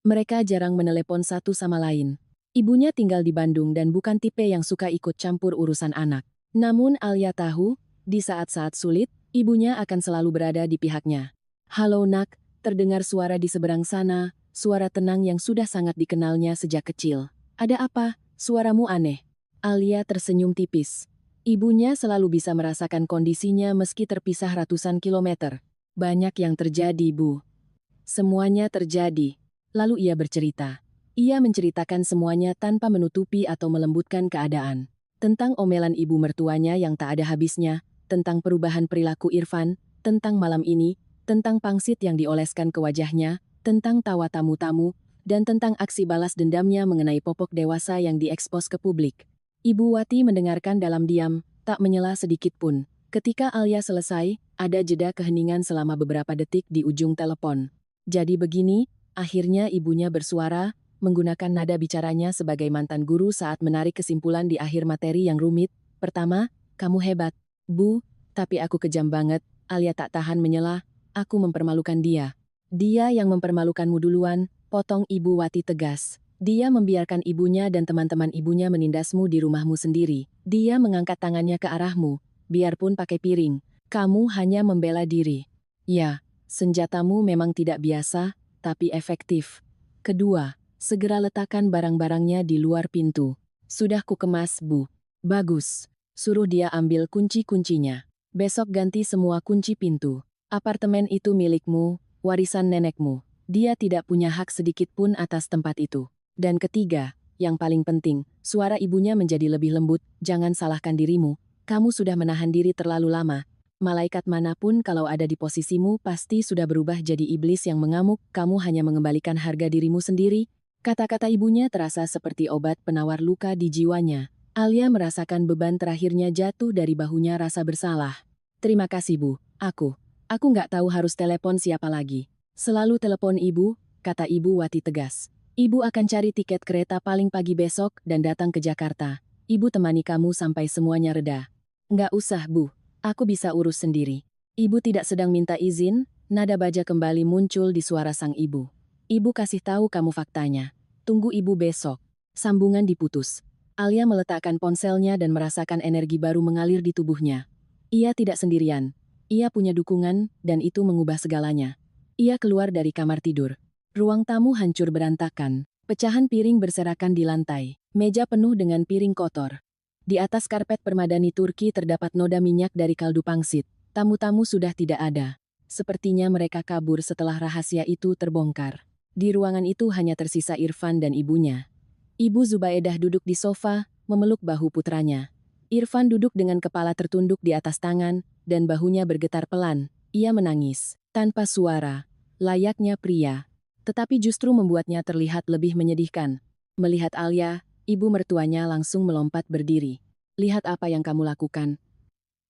Mereka jarang menelepon satu sama lain. Ibunya tinggal di Bandung dan bukan tipe yang suka ikut campur urusan anak. Namun Alia tahu, di saat-saat sulit, ibunya akan selalu berada di pihaknya. "Halo nak," terdengar suara di seberang sana, suara tenang yang sudah sangat dikenalnya sejak kecil. "Ada apa? Suaramu aneh." Alia tersenyum tipis. Ibunya selalu bisa merasakan kondisinya meski terpisah ratusan kilometer. "Banyak yang terjadi, Bu." "Semuanya terjadi." Lalu ia bercerita. Ia menceritakan semuanya tanpa menutupi atau melembutkan keadaan. Tentang omelan ibu mertuanya yang tak ada habisnya, tentang perubahan perilaku Irfan, tentang malam ini, tentang pangsit yang dioleskan ke wajahnya, tentang tawa tamu-tamu, dan tentang aksi balas dendamnya mengenai popok dewasa yang diekspos ke publik. Ibu Wati mendengarkan dalam diam, tak menyela sedikit pun. Ketika Alia selesai, ada jeda keheningan selama beberapa detik di ujung telepon. "Jadi begini," akhirnya ibunya bersuara, menggunakan nada bicaranya sebagai mantan guru saat menarik kesimpulan di akhir materi yang rumit. "Pertama, kamu hebat, Bu, tapi aku kejam banget." Alia tak tahan menyela, "Aku mempermalukan dia." "Dia yang mempermalukanmu duluan," potong Ibu Wati tegas. "Dia membiarkan ibunya dan teman-teman ibunya menindasmu di rumahmu sendiri. Dia mengangkat tangannya ke arahmu, biarpun pakai piring. Kamu hanya membela diri. Ya, senjatamu memang tidak biasa, tapi efektif. Kedua, segera letakkan barang-barangnya di luar pintu." "Sudah kukemas, Bu." "Bagus. Suruh dia ambil kunci-kuncinya. Besok ganti semua kunci pintu. Apartemen itu milikmu, warisan nenekmu. Dia tidak punya hak sedikit pun atas tempat itu." Dan ketiga, yang paling penting, suara ibunya menjadi lebih lembut, "Jangan salahkan dirimu. Kamu sudah menahan diri terlalu lama. Malaikat manapun kalau ada di posisimu pasti sudah berubah jadi iblis yang mengamuk. Kamu hanya mengembalikan harga dirimu sendiri." Kata-kata ibunya terasa seperti obat penawar luka di jiwanya. Alia merasakan beban terakhirnya jatuh dari bahunya rasa bersalah. "Terima kasih, Bu. Aku nggak tahu harus telepon siapa lagi." "Selalu telepon Ibu," kata Ibu Wati tegas. "Ibu akan cari tiket kereta paling pagi besok dan datang ke Jakarta. Ibu temani kamu sampai semuanya reda." "Nggak usah, Bu. Aku bisa urus sendiri." "Ibu tidak sedang minta izin," nada baja kembali muncul di suara sang ibu. "Ibu kasih tahu kamu faktanya. Tunggu ibu besok. Sambungan diputus. Alia meletakkan ponselnya dan merasakan energi baru mengalir di tubuhnya. Ia tidak sendirian. Ia punya dukungan, dan itu mengubah segalanya. Ia keluar dari kamar tidur. Ruang tamu hancur berantakan. Pecahan piring berserakan di lantai. Meja penuh dengan piring kotor. Di atas karpet permadani Turki terdapat noda minyak dari kaldu pangsit. Tamu-tamu sudah tidak ada. Sepertinya mereka kabur setelah rahasia itu terbongkar. Di ruangan itu hanya tersisa Irfan dan ibunya. Ibu Zubaedah duduk di sofa, memeluk bahu putranya. Irfan duduk dengan kepala tertunduk di atas tangan, dan bahunya bergetar pelan. Ia menangis, tanpa suara, layaknya pria. Tetapi justru membuatnya terlihat lebih menyedihkan. Melihat Alia, ibu mertuanya langsung melompat berdiri. Lihat apa yang kamu lakukan.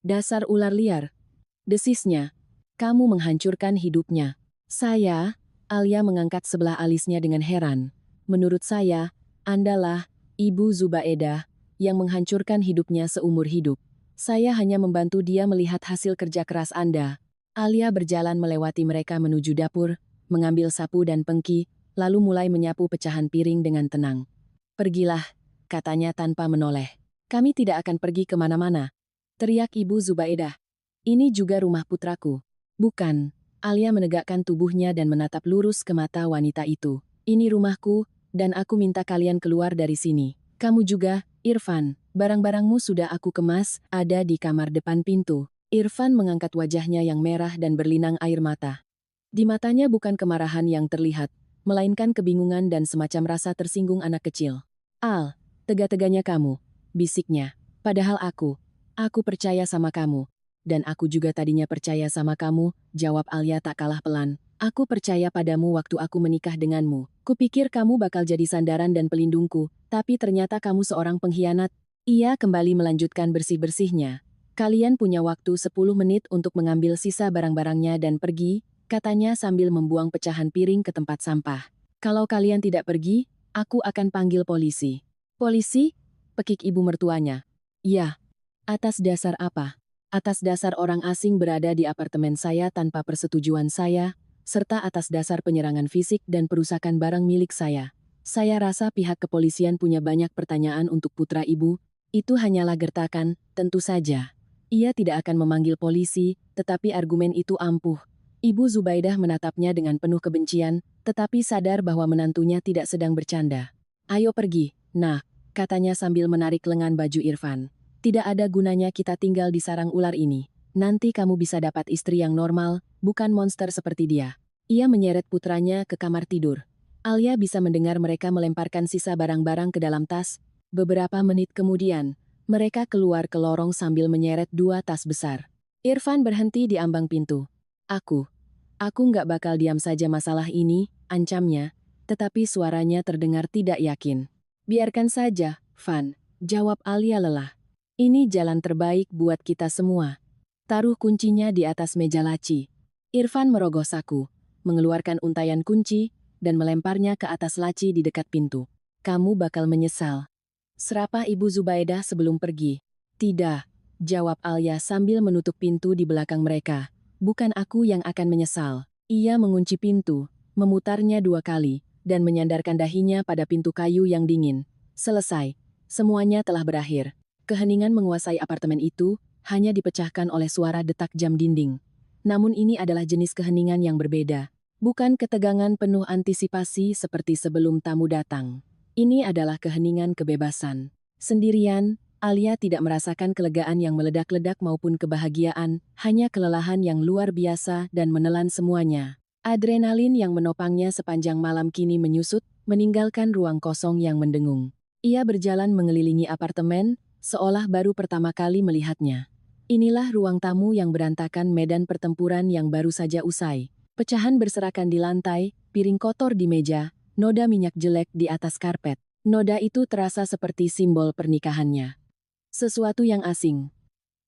Dasar ular liar. Desisnya. Kamu menghancurkan hidupnya. Saya, Alia mengangkat sebelah alisnya dengan heran. Menurut saya, Andalah, Ibu Zubaedah, yang menghancurkan hidupnya seumur hidup. Saya hanya membantu dia melihat hasil kerja keras Anda. Alia berjalan melewati mereka menuju dapur, mengambil sapu dan pengki, lalu mulai menyapu pecahan piring dengan tenang. Pergilah, katanya tanpa menoleh. Kami tidak akan pergi kemana-mana. Teriak Ibu Zubaedah. Ini juga rumah putraku. Bukan. Alia menegakkan tubuhnya dan menatap lurus ke mata wanita itu. Ini rumahku, dan aku minta kalian keluar dari sini. Kamu juga, Irfan. Barang-barangmu sudah aku kemas, ada di kamar depan pintu. Irfan mengangkat wajahnya yang merah dan berlinang air mata. Di matanya bukan kemarahan yang terlihat, melainkan kebingungan dan semacam rasa tersinggung anak kecil. Al, tega-teganya kamu, bisiknya. Padahal aku percaya sama kamu. Dan aku juga tadinya percaya sama kamu, jawab Alia tak kalah pelan. Aku percaya padamu waktu aku menikah denganmu. Kupikir kamu bakal jadi sandaran dan pelindungku, tapi ternyata kamu seorang pengkhianat. Ia kembali melanjutkan bersih-bersihnya. Kalian punya waktu 10 menit untuk mengambil sisa barang-barangnya dan pergi, katanya sambil membuang pecahan piring ke tempat sampah. Kalau kalian tidak pergi, aku akan panggil polisi. Polisi? Pekik ibu mertuanya. Ya. Atas dasar apa? Atas dasar orang asing berada di apartemen saya tanpa persetujuan saya, serta atas dasar penyerangan fisik dan perusakan barang milik saya. Saya rasa pihak kepolisian punya banyak pertanyaan untuk putra ibu, itu hanyalah gertakan, tentu saja. Ia tidak akan memanggil polisi, tetapi argumen itu ampuh. Ibu Zubaedah menatapnya dengan penuh kebencian, tetapi sadar bahwa menantunya tidak sedang bercanda. Ayo pergi, nah, katanya sambil menarik lengan baju Irfan. Tidak ada gunanya kita tinggal di sarang ular ini. Nanti kamu bisa dapat istri yang normal, bukan monster seperti dia. Ia menyeret putranya ke kamar tidur. Alia bisa mendengar mereka melemparkan sisa barang-barang ke dalam tas. Beberapa menit kemudian, mereka keluar ke lorong sambil menyeret 2 tas besar. Irfan berhenti di ambang pintu. Aku nggak bakal diam saja masalah ini, ancamnya, tetapi suaranya terdengar tidak yakin. Biarkan saja, Van, jawab Alia lelah. Ini jalan terbaik buat kita semua. Taruh kuncinya di atas meja laci. Irfan merogoh saku, mengeluarkan untayan kunci, dan melemparnya ke atas laci di dekat pintu. Kamu bakal menyesal. Serapah Ibu Zubaedah sebelum pergi. Tidak, jawab Alia sambil menutup pintu di belakang mereka. Bukan aku yang akan menyesal. Ia mengunci pintu, memutarnya 2 kali, dan menyandarkan dahinya pada pintu kayu yang dingin. Selesai. Semuanya telah berakhir. Keheningan menguasai apartemen itu, hanya dipecahkan oleh suara detak jam dinding. Namun ini adalah jenis keheningan yang berbeda. Bukan ketegangan penuh antisipasi seperti sebelum tamu datang. Ini adalah keheningan kebebasan. Sendirian, Alia tidak merasakan kelegaan yang meledak-ledak maupun kebahagiaan, hanya kelelahan yang luar biasa dan menelan semuanya. Adrenalin yang menopangnya sepanjang malam kini menyusut, meninggalkan ruang kosong yang mendengung. Ia berjalan mengelilingi apartemen, seolah baru pertama kali melihatnya. Inilah ruang tamu yang berantakan medan pertempuran yang baru saja usai. Pecahan berserakan di lantai, piring kotor di meja, noda minyak jelek di atas karpet. Noda itu terasa seperti simbol pernikahannya. Sesuatu yang asing,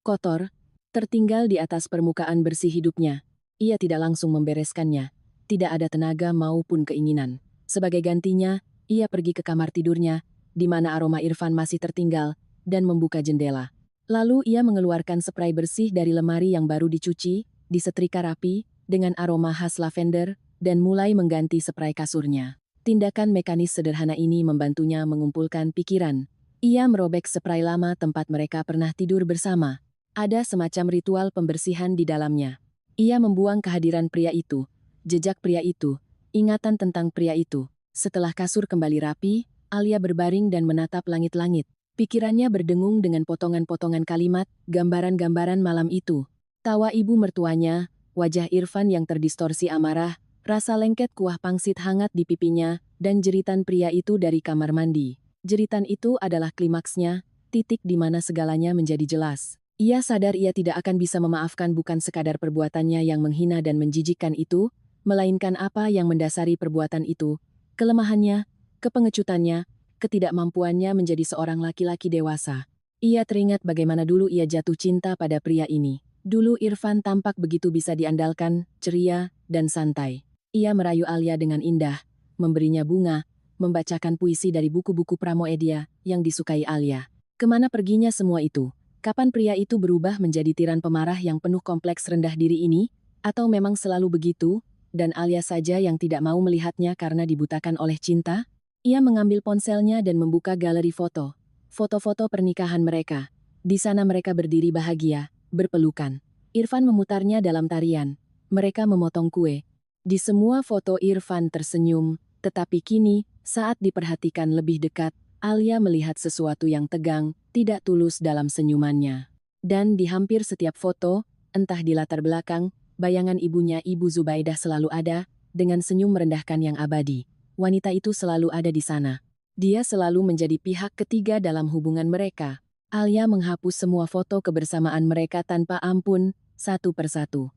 kotor, tertinggal di atas permukaan bersih hidupnya. Ia tidak langsung membereskannya. Tidak ada tenaga maupun keinginan. Sebagai gantinya, ia pergi ke kamar tidurnya, di mana aroma Irfan masih tertinggal, dan membuka jendela. Lalu ia mengeluarkan spray bersih dari lemari yang baru dicuci, disetrika rapi, dengan aroma khas lavender, dan mulai mengganti spray kasurnya. Tindakan mekanis sederhana ini membantunya mengumpulkan pikiran. Ia merobek spray lama tempat mereka pernah tidur bersama. Ada semacam ritual pembersihan di dalamnya. Ia membuang kehadiran pria itu, jejak pria itu, ingatan tentang pria itu. Setelah kasur kembali rapi, Alia berbaring dan menatap langit-langit. Pikirannya berdengung dengan potongan-potongan kalimat, gambaran-gambaran malam itu. Tawa ibu mertuanya, wajah Irfan yang terdistorsi amarah, rasa lengket kuah pangsit hangat di pipinya, dan jeritan pria itu dari kamar mandi. Jeritan itu adalah klimaksnya, titik di mana segalanya menjadi jelas. Ia sadar ia tidak akan bisa memaafkan bukan sekadar perbuatannya yang menghina dan menjijikkan itu, melainkan apa yang mendasari perbuatan itu, kelemahannya, kepengecutannya, ketidakmampuannya menjadi seorang laki-laki dewasa. Ia teringat bagaimana dulu ia jatuh cinta pada pria ini. Dulu Irfan tampak begitu bisa diandalkan, ceria, dan santai. Ia merayu Alia dengan indah, memberinya bunga, membacakan puisi dari buku-buku Pramoedia yang disukai Alia. Kemana perginya semua itu? Kapan pria itu berubah menjadi tiran pemarah yang penuh kompleks rendah diri ini? Atau memang selalu begitu, dan Alia saja yang tidak mau melihatnya karena dibutakan oleh cinta? Ia mengambil ponselnya dan membuka galeri foto. Foto-foto pernikahan mereka. Di sana mereka berdiri bahagia, berpelukan. Irfan memutarnya dalam tarian. Mereka memotong kue. Di semua foto Irfan tersenyum, tetapi kini, saat diperhatikan lebih dekat, Alia melihat sesuatu yang tegang, tidak tulus dalam senyumannya. Dan di hampir setiap foto, entah di latar belakang, bayangan ibunya Ibu Zubaidah selalu ada, dengan senyum merendahkan yang abadi. Wanita itu selalu ada di sana. Dia selalu menjadi pihak ketiga dalam hubungan mereka. Alia menghapus semua foto kebersamaan mereka tanpa ampun, satu persatu.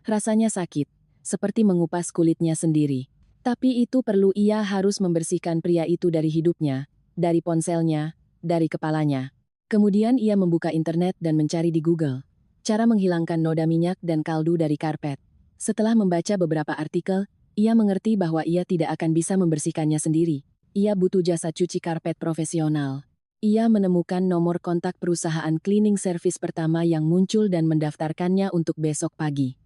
Rasanya sakit, seperti mengupas kulitnya sendiri. Tapi itu perlu, ia harus membersihkan pria itu dari hidupnya, dari ponselnya, dari kepalanya. Kemudian ia membuka internet dan mencari di Google cara menghilangkan noda minyak dan kaldu dari karpet. Setelah membaca beberapa artikel, ia mengerti bahwa ia tidak akan bisa membersihkannya sendiri. Ia butuh jasa cuci karpet profesional. Ia menemukan nomor kontak perusahaan cleaning service pertama yang muncul dan mendaftarkannya untuk besok pagi.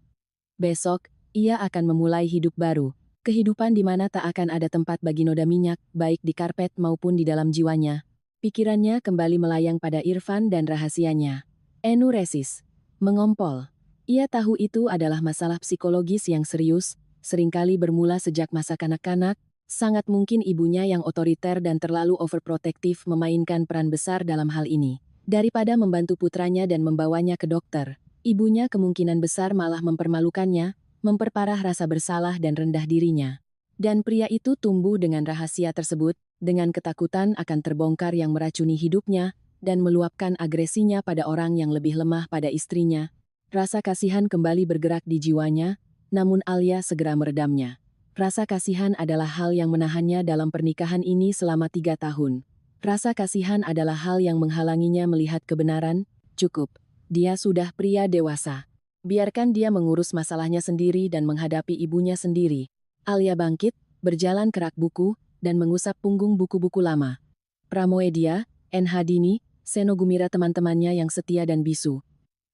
Besok, ia akan memulai hidup baru. Kehidupan di mana tak akan ada tempat bagi noda minyak, baik di karpet maupun di dalam jiwanya. Pikirannya kembali melayang pada Irfan dan rahasianya. Enuresis. Mengompol. Ia tahu itu adalah masalah psikologis yang serius, seringkali bermula sejak masa kanak-kanak. Sangat mungkin ibunya yang otoriter dan terlalu overprotektif memainkan peran besar dalam hal ini. Daripada membantu putranya dan membawanya ke dokter, ibunya kemungkinan besar malah mempermalukannya, memperparah rasa bersalah dan rendah dirinya. Dan pria itu tumbuh dengan rahasia tersebut, dengan ketakutan akan terbongkar yang meracuni hidupnya, dan meluapkan agresinya pada orang yang lebih lemah pada istrinya. Rasa kasihan kembali bergerak di jiwanya, namun Alia segera meredamnya. Rasa kasihan adalah hal yang menahannya dalam pernikahan ini selama 3 tahun. Rasa kasihan adalah hal yang menghalanginya melihat kebenaran. Cukup. Dia sudah pria dewasa. Biarkan dia mengurus masalahnya sendiri dan menghadapi ibunya sendiri. Alia bangkit, berjalan ke rak buku, dan mengusap punggung buku-buku lama. Pramoedia, NH Dini, Seno Gumira, teman-temannya yang setia dan bisu.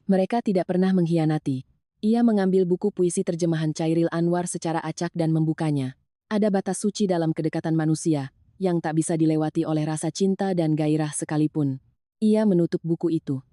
Mereka tidak pernah mengkhianati. Ia mengambil buku puisi terjemahan Chairil Anwar secara acak dan membukanya. Ada batas suci dalam kedekatan manusia, yang tak bisa dilewati oleh rasa cinta dan gairah sekalipun. Ia menutup buku itu.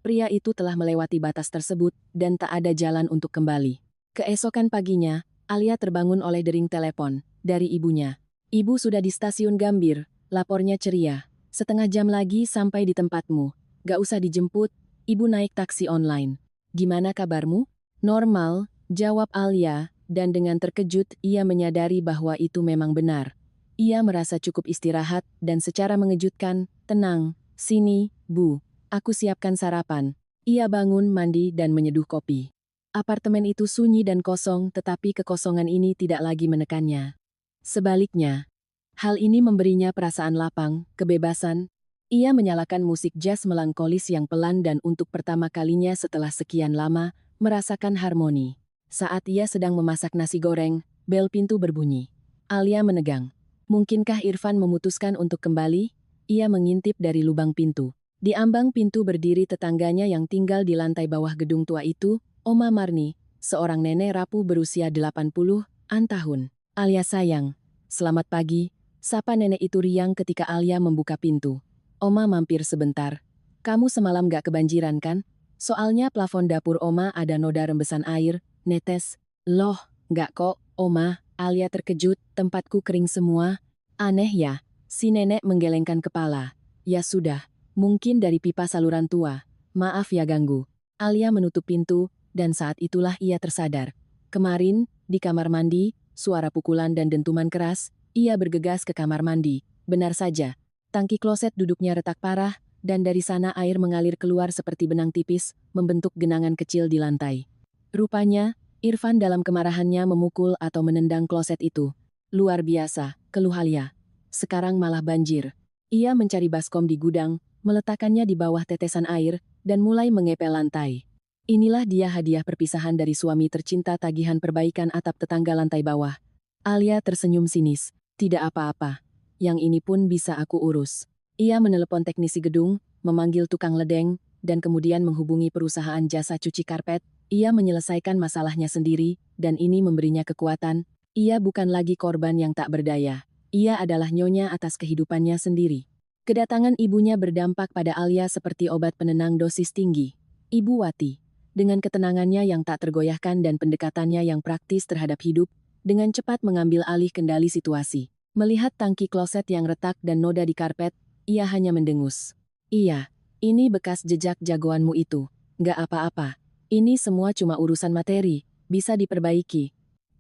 Pria itu telah melewati batas tersebut, dan tak ada jalan untuk kembali. Keesokan paginya, Alia terbangun oleh dering telepon, dari ibunya. Ibu sudah di stasiun Gambir, lapornya ceria. 1/2 jam lagi sampai di tempatmu. Gak usah dijemput, ibu naik taksi online. Gimana kabarmu? Normal, jawab Alia, dan dengan terkejut ia menyadari bahwa itu memang benar. Ia merasa cukup istirahat, dan secara mengejutkan, tenang, sini, Bu. Aku siapkan sarapan. Ia bangun, mandi, dan menyeduh kopi. Apartemen itu sunyi dan kosong, tetapi kekosongan ini tidak lagi menekannya. Sebaliknya, hal ini memberinya perasaan lapang, kebebasan. Ia menyalakan musik jazz melankolis yang pelan dan untuk pertama kalinya setelah sekian lama, merasakan harmoni. Saat ia sedang memasak nasi goreng, bel pintu berbunyi. Alia menegang. Mungkinkah Irfan memutuskan untuk kembali? Ia mengintip dari lubang pintu. Di ambang pintu berdiri tetangganya yang tinggal di lantai bawah gedung tua itu, Oma Marni, seorang nenek rapuh berusia 80-an tahun. Alia sayang, Selamat pagi, sapa nenek itu riang ketika Alia membuka pintu. Oma mampir sebentar. Kamu semalam gak kebanjiran kan? Soalnya plafon dapur Oma ada noda rembesan air, netes. Loh, gak kok, Oma. Alia terkejut, tempatku kering semua. Aneh ya, si nenek menggelengkan kepala. Ya sudah, mungkin dari pipa saluran tua. Maaf ya ganggu. Alia menutup pintu, dan saat itulah ia tersadar. Kemarin, di kamar mandi, suara pukulan dan dentuman keras, ia bergegas ke kamar mandi. Benar saja, tangki kloset duduknya retak parah, dan dari sana air mengalir keluar seperti benang tipis, membentuk genangan kecil di lantai. Rupanya, Irfan dalam kemarahannya memukul atau menendang kloset itu. Luar biasa, keluh Alia. Sekarang malah banjir. Ia mencari baskom di gudang, meletakkannya di bawah tetesan air, dan mulai mengepel lantai. Inilah dia hadiah perpisahan dari suami tercinta tagihan perbaikan atap tetangga lantai bawah. Alia tersenyum sinis. Tidak apa-apa. Yang ini pun bisa aku urus. Ia menelepon teknisi gedung, memanggil tukang ledeng, dan kemudian menghubungi perusahaan jasa cuci karpet. Ia menyelesaikan masalahnya sendiri, dan ini memberinya kekuatan. Ia bukan lagi korban yang tak berdaya. Ia adalah nyonya atas kehidupannya sendiri. Kedatangan ibunya berdampak pada Alia seperti obat penenang dosis tinggi. Ibu Wati, dengan ketenangannya yang tak tergoyahkan dan pendekatannya yang praktis terhadap hidup, dengan cepat mengambil alih kendali situasi. Melihat tangki kloset yang retak dan noda di karpet, ia hanya mendengus. Iya, ini bekas jejak jagoanmu itu. Gak apa-apa. Ini semua cuma urusan materi, bisa diperbaiki.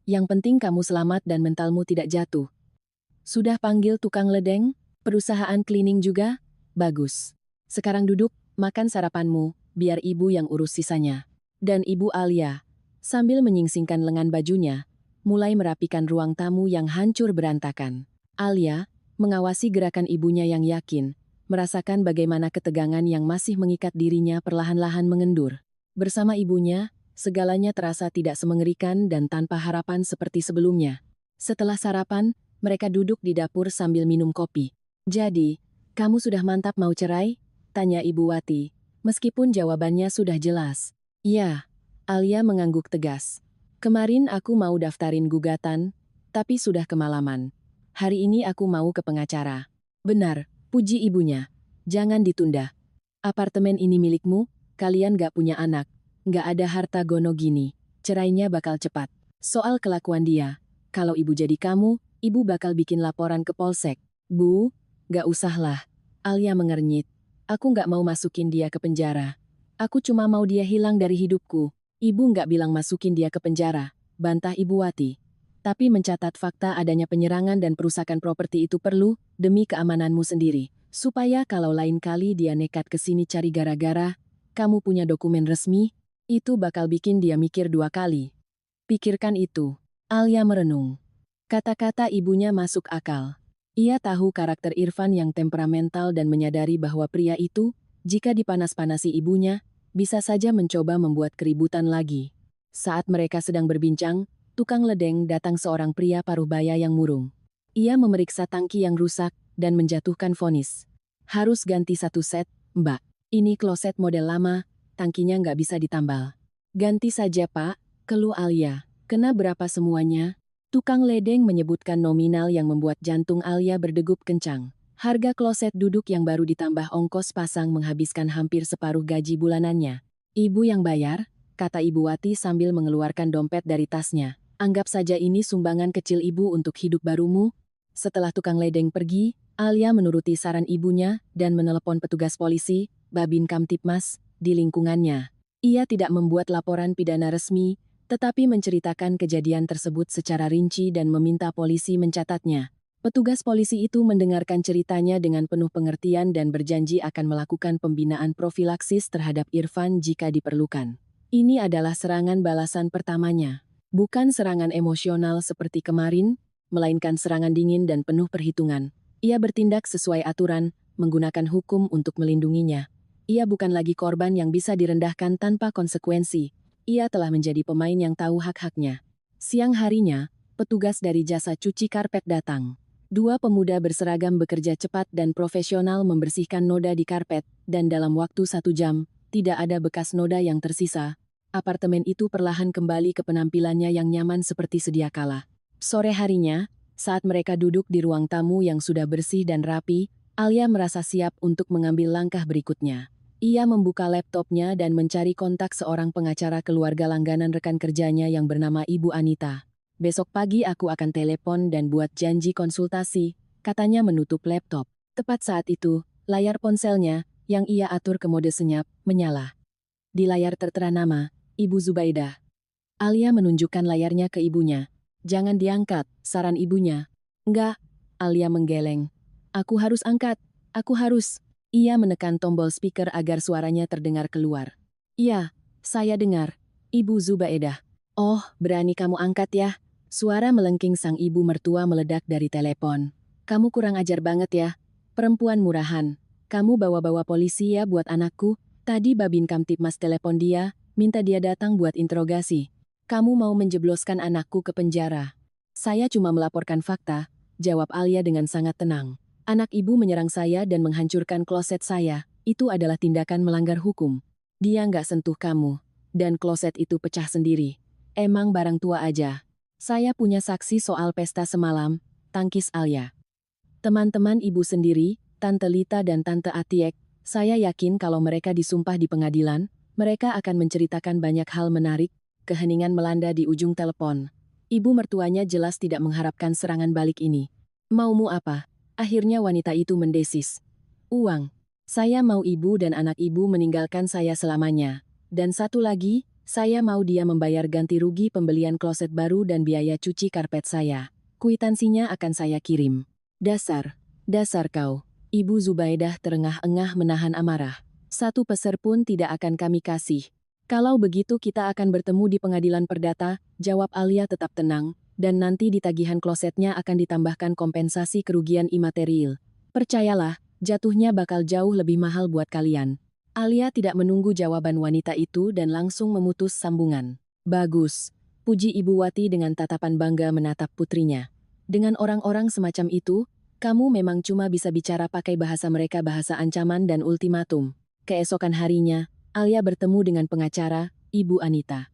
Yang penting kamu selamat dan mentalmu tidak jatuh. Sudah panggil tukang ledeng? Perusahaan cleaning juga? Bagus. Sekarang duduk, makan sarapanmu, biar ibu yang urus sisanya. Dan ibu Alia, sambil menyingsingkan lengan bajunya, mulai merapikan ruang tamu yang hancur berantakan. Alia, mengawasi gerakan ibunya yang yakin, merasakan bagaimana ketegangan yang masih mengikat dirinya perlahan-lahan mengendur. Bersama ibunya, segalanya terasa tidak semengerikan dan tanpa harapan seperti sebelumnya. Setelah sarapan, mereka duduk di dapur sambil minum kopi. Jadi, kamu sudah mantap mau cerai? Tanya Ibu Wati, meskipun jawabannya sudah jelas. Ya, Alia mengangguk tegas. Kemarin aku mau daftarin gugatan, tapi sudah kemalaman. Hari ini aku mau ke pengacara. Benar, puji ibunya. Jangan ditunda. Apartemen ini milikmu, kalian gak punya anak. Gak ada harta gono gini. Cerainya bakal cepat. Soal kelakuan dia, kalau ibu jadi kamu, ibu bakal bikin laporan ke polsek. Bu, gak usahlah. Alia mengernyit. Aku gak mau masukin dia ke penjara. Aku cuma mau dia hilang dari hidupku. Ibu nggak bilang masukin dia ke penjara, bantah Ibu Wati. Tapi mencatat fakta adanya penyerangan dan perusakan properti itu perlu, demi keamananmu sendiri. Supaya kalau lain kali dia nekat ke sini cari gara-gara, kamu punya dokumen resmi, itu bakal bikin dia mikir 2 kali. Pikirkan itu. Alia merenung. Kata-kata ibunya masuk akal. Ia tahu karakter Irfan yang temperamental dan menyadari bahwa pria itu, jika dipanas-panasi ibunya, bisa saja mencoba membuat keributan lagi. Saat mereka sedang berbincang, tukang ledeng datang seorang pria paruh baya yang murung. Ia memeriksa tangki yang rusak dan menjatuhkan vonis. Harus ganti 1 set, Mbak. Ini kloset model lama, tangkinya nggak bisa ditambal. Ganti saja Pak, keluh Alia. Kena berapa semuanya? Tukang ledeng menyebutkan nominal yang membuat jantung Alia berdegup kencang. Harga kloset duduk yang baru ditambah ongkos pasang menghabiskan hampir separuh gaji bulanannya. Ibu yang bayar, kata Ibu Wati sambil mengeluarkan dompet dari tasnya. Anggap saja ini sumbangan kecil ibu untuk hidup barumu. Setelah tukang ledeng pergi, Alia menuruti saran ibunya dan menelepon petugas polisi, Babin Kamtipmas, di lingkungannya. Ia tidak membuat laporan pidana resmi, tetapi menceritakan kejadian tersebut secara rinci dan meminta polisi mencatatnya. Petugas polisi itu mendengarkan ceritanya dengan penuh pengertian dan berjanji akan melakukan pembinaan profilaksis terhadap Irfan jika diperlukan. Ini adalah serangan balasan pertamanya. Bukan serangan emosional seperti kemarin, melainkan serangan dingin dan penuh perhitungan. Ia bertindak sesuai aturan, menggunakan hukum untuk melindunginya. Ia bukan lagi korban yang bisa direndahkan tanpa konsekuensi. Ia telah menjadi pemain yang tahu hak-haknya. Siang harinya, petugas dari jasa cuci karpet datang. 2 pemuda berseragam bekerja cepat dan profesional membersihkan noda di karpet, dan dalam waktu 1 jam, tidak ada bekas noda yang tersisa. Apartemen itu perlahan kembali ke penampilannya yang nyaman seperti sedia kala. Sore harinya, Saat mereka duduk di ruang tamu yang sudah bersih dan rapi, Alia merasa siap untuk mengambil langkah berikutnya. Ia membuka laptopnya dan mencari kontak seorang pengacara keluarga langganan rekan kerjanya yang bernama Ibu Anita. "Besok pagi aku akan telepon dan buat janji konsultasi," katanya menutup laptop. Tepat saat itu, layar ponselnya, yang ia atur ke mode senyap, menyala. Di layar tertera nama, Ibu Zubaidah. Alia menunjukkan layarnya ke ibunya. "Jangan diangkat," saran ibunya. "Enggak," Alia menggeleng. "Aku harus angkat, aku harus." Ia menekan tombol speaker agar suaranya terdengar keluar. "Iya, saya dengar, Ibu Zubaidah." "Oh, berani kamu angkat ya?" Suara melengking sang ibu mertua meledak dari telepon. "Kamu kurang ajar banget ya, perempuan murahan. Kamu bawa-bawa polisi ya buat anakku? Tadi Babin Kamtipmas telepon dia, minta dia datang buat interogasi. Kamu mau menjebloskan anakku ke penjara." "Saya cuma melaporkan fakta," jawab Alia dengan sangat tenang. "Anak ibu menyerang saya dan menghancurkan kloset saya, itu adalah tindakan melanggar hukum. Dia nggak sentuh kamu, dan kloset itu pecah sendiri. Emang barang tua aja." "Saya punya saksi soal pesta semalam," tangkis Alia. "Teman-teman ibu sendiri, Tante Lita dan Tante Atiek, saya yakin kalau mereka disumpah di pengadilan, mereka akan menceritakan banyak hal menarik." Keheningan melanda di ujung telepon. Ibu mertuanya jelas tidak mengharapkan serangan balik ini. "Maumu apa?" Akhirnya wanita itu mendesis. "Uang. Saya mau ibu dan anak ibu meninggalkan saya selamanya. Dan satu lagi, saya mau dia membayar ganti rugi pembelian kloset baru dan biaya cuci karpet saya. Kwitansinya akan saya kirim." Dasar kau." Ibu Zubaidah terengah-engah menahan amarah. "Satu peser pun tidak akan kami kasih. Kalau begitu kita akan bertemu di pengadilan perdata," jawab Alia tetap tenang, "dan nanti di tagihan klosetnya akan ditambahkan kompensasi kerugian imaterial. Percayalah, jatuhnya bakal jauh lebih mahal buat kalian." Alia tidak menunggu jawaban wanita itu dan langsung memutus sambungan. "Bagus," puji Ibu Wati dengan tatapan bangga menatap putrinya. "Dengan orang-orang semacam itu, kamu memang cuma bisa bicara pakai bahasa mereka, bahasa ancaman dan ultimatum." Keesokan harinya, Alia bertemu dengan pengacara, Ibu Anita.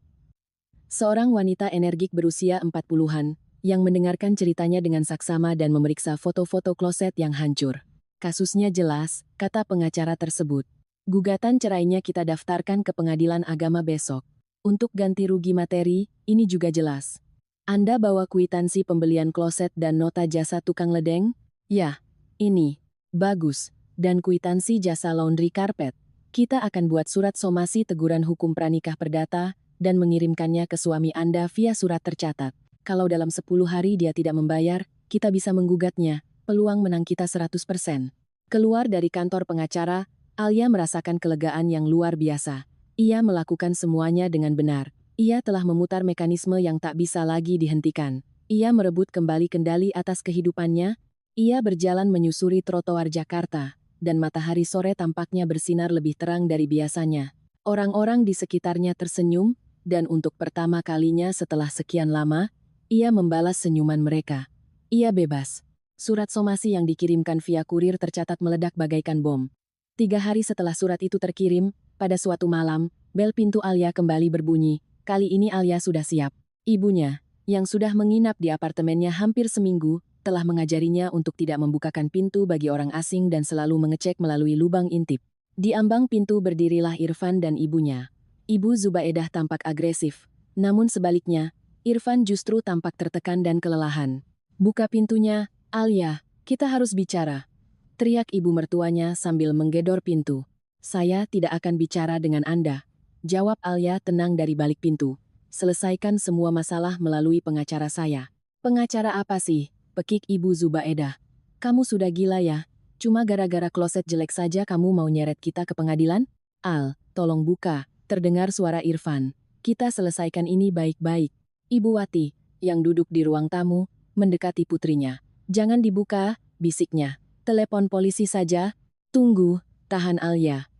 Seorang wanita energik berusia 40-an, yang mendengarkan ceritanya dengan saksama dan memeriksa foto-foto kloset yang hancur. "Kasusnya jelas," kata pengacara tersebut. "Gugatan cerainya kita daftarkan ke pengadilan agama besok. Untuk ganti rugi materi, ini juga jelas. Anda bawa kwitansi pembelian kloset dan nota jasa tukang ledeng?" "Ya, ini. Bagus. Dan kwitansi jasa laundry karpet. Kita akan buat surat somasi teguran hukum pranikah perdata dan mengirimkannya ke suami Anda via surat tercatat. Kalau dalam 10 hari dia tidak membayar, kita bisa menggugatnya. Peluang menang kita 100%. Keluar dari kantor pengacara, Alia merasakan kelegaan yang luar biasa. Ia melakukan semuanya dengan benar. Ia telah memutar mekanisme yang tak bisa lagi dihentikan. Ia merebut kembali kendali atas kehidupannya. Ia berjalan menyusuri trotoar Jakarta, dan matahari sore tampaknya bersinar lebih terang dari biasanya. Orang-orang di sekitarnya tersenyum, dan untuk pertama kalinya setelah sekian lama, ia membalas senyuman mereka. Ia bebas. Surat somasi yang dikirimkan via kurir tercatat meledak bagaikan bom. 3 hari setelah surat itu terkirim, pada suatu malam, bel pintu Alia kembali berbunyi. Kali ini Alia sudah siap. Ibunya, yang sudah menginap di apartemennya hampir seminggu, telah mengajarinya untuk tidak membukakan pintu bagi orang asing dan selalu mengecek melalui lubang intip. Di ambang pintu berdirilah Irfan dan ibunya. Ibu Zubaidah tampak agresif, namun sebaliknya, Irfan justru tampak tertekan dan kelelahan. "Buka pintunya, Alia, kita harus bicara," teriak ibu mertuanya sambil menggedor pintu. "Saya tidak akan bicara dengan Anda," jawab Alia tenang dari balik pintu. "Selesaikan semua masalah melalui pengacara saya." "Pengacara apa sih?" pekik Ibu Zubaidah. "Kamu sudah gila ya? Cuma gara-gara kloset jelek saja kamu mau nyeret kita ke pengadilan?" "Al, tolong buka," terdengar suara Irfan. "Kita selesaikan ini baik-baik." Ibu Wati, yang duduk di ruang tamu, mendekati putrinya. "Jangan dibuka," bisiknya. "Telepon polisi saja." "Tunggu, tahan Alia."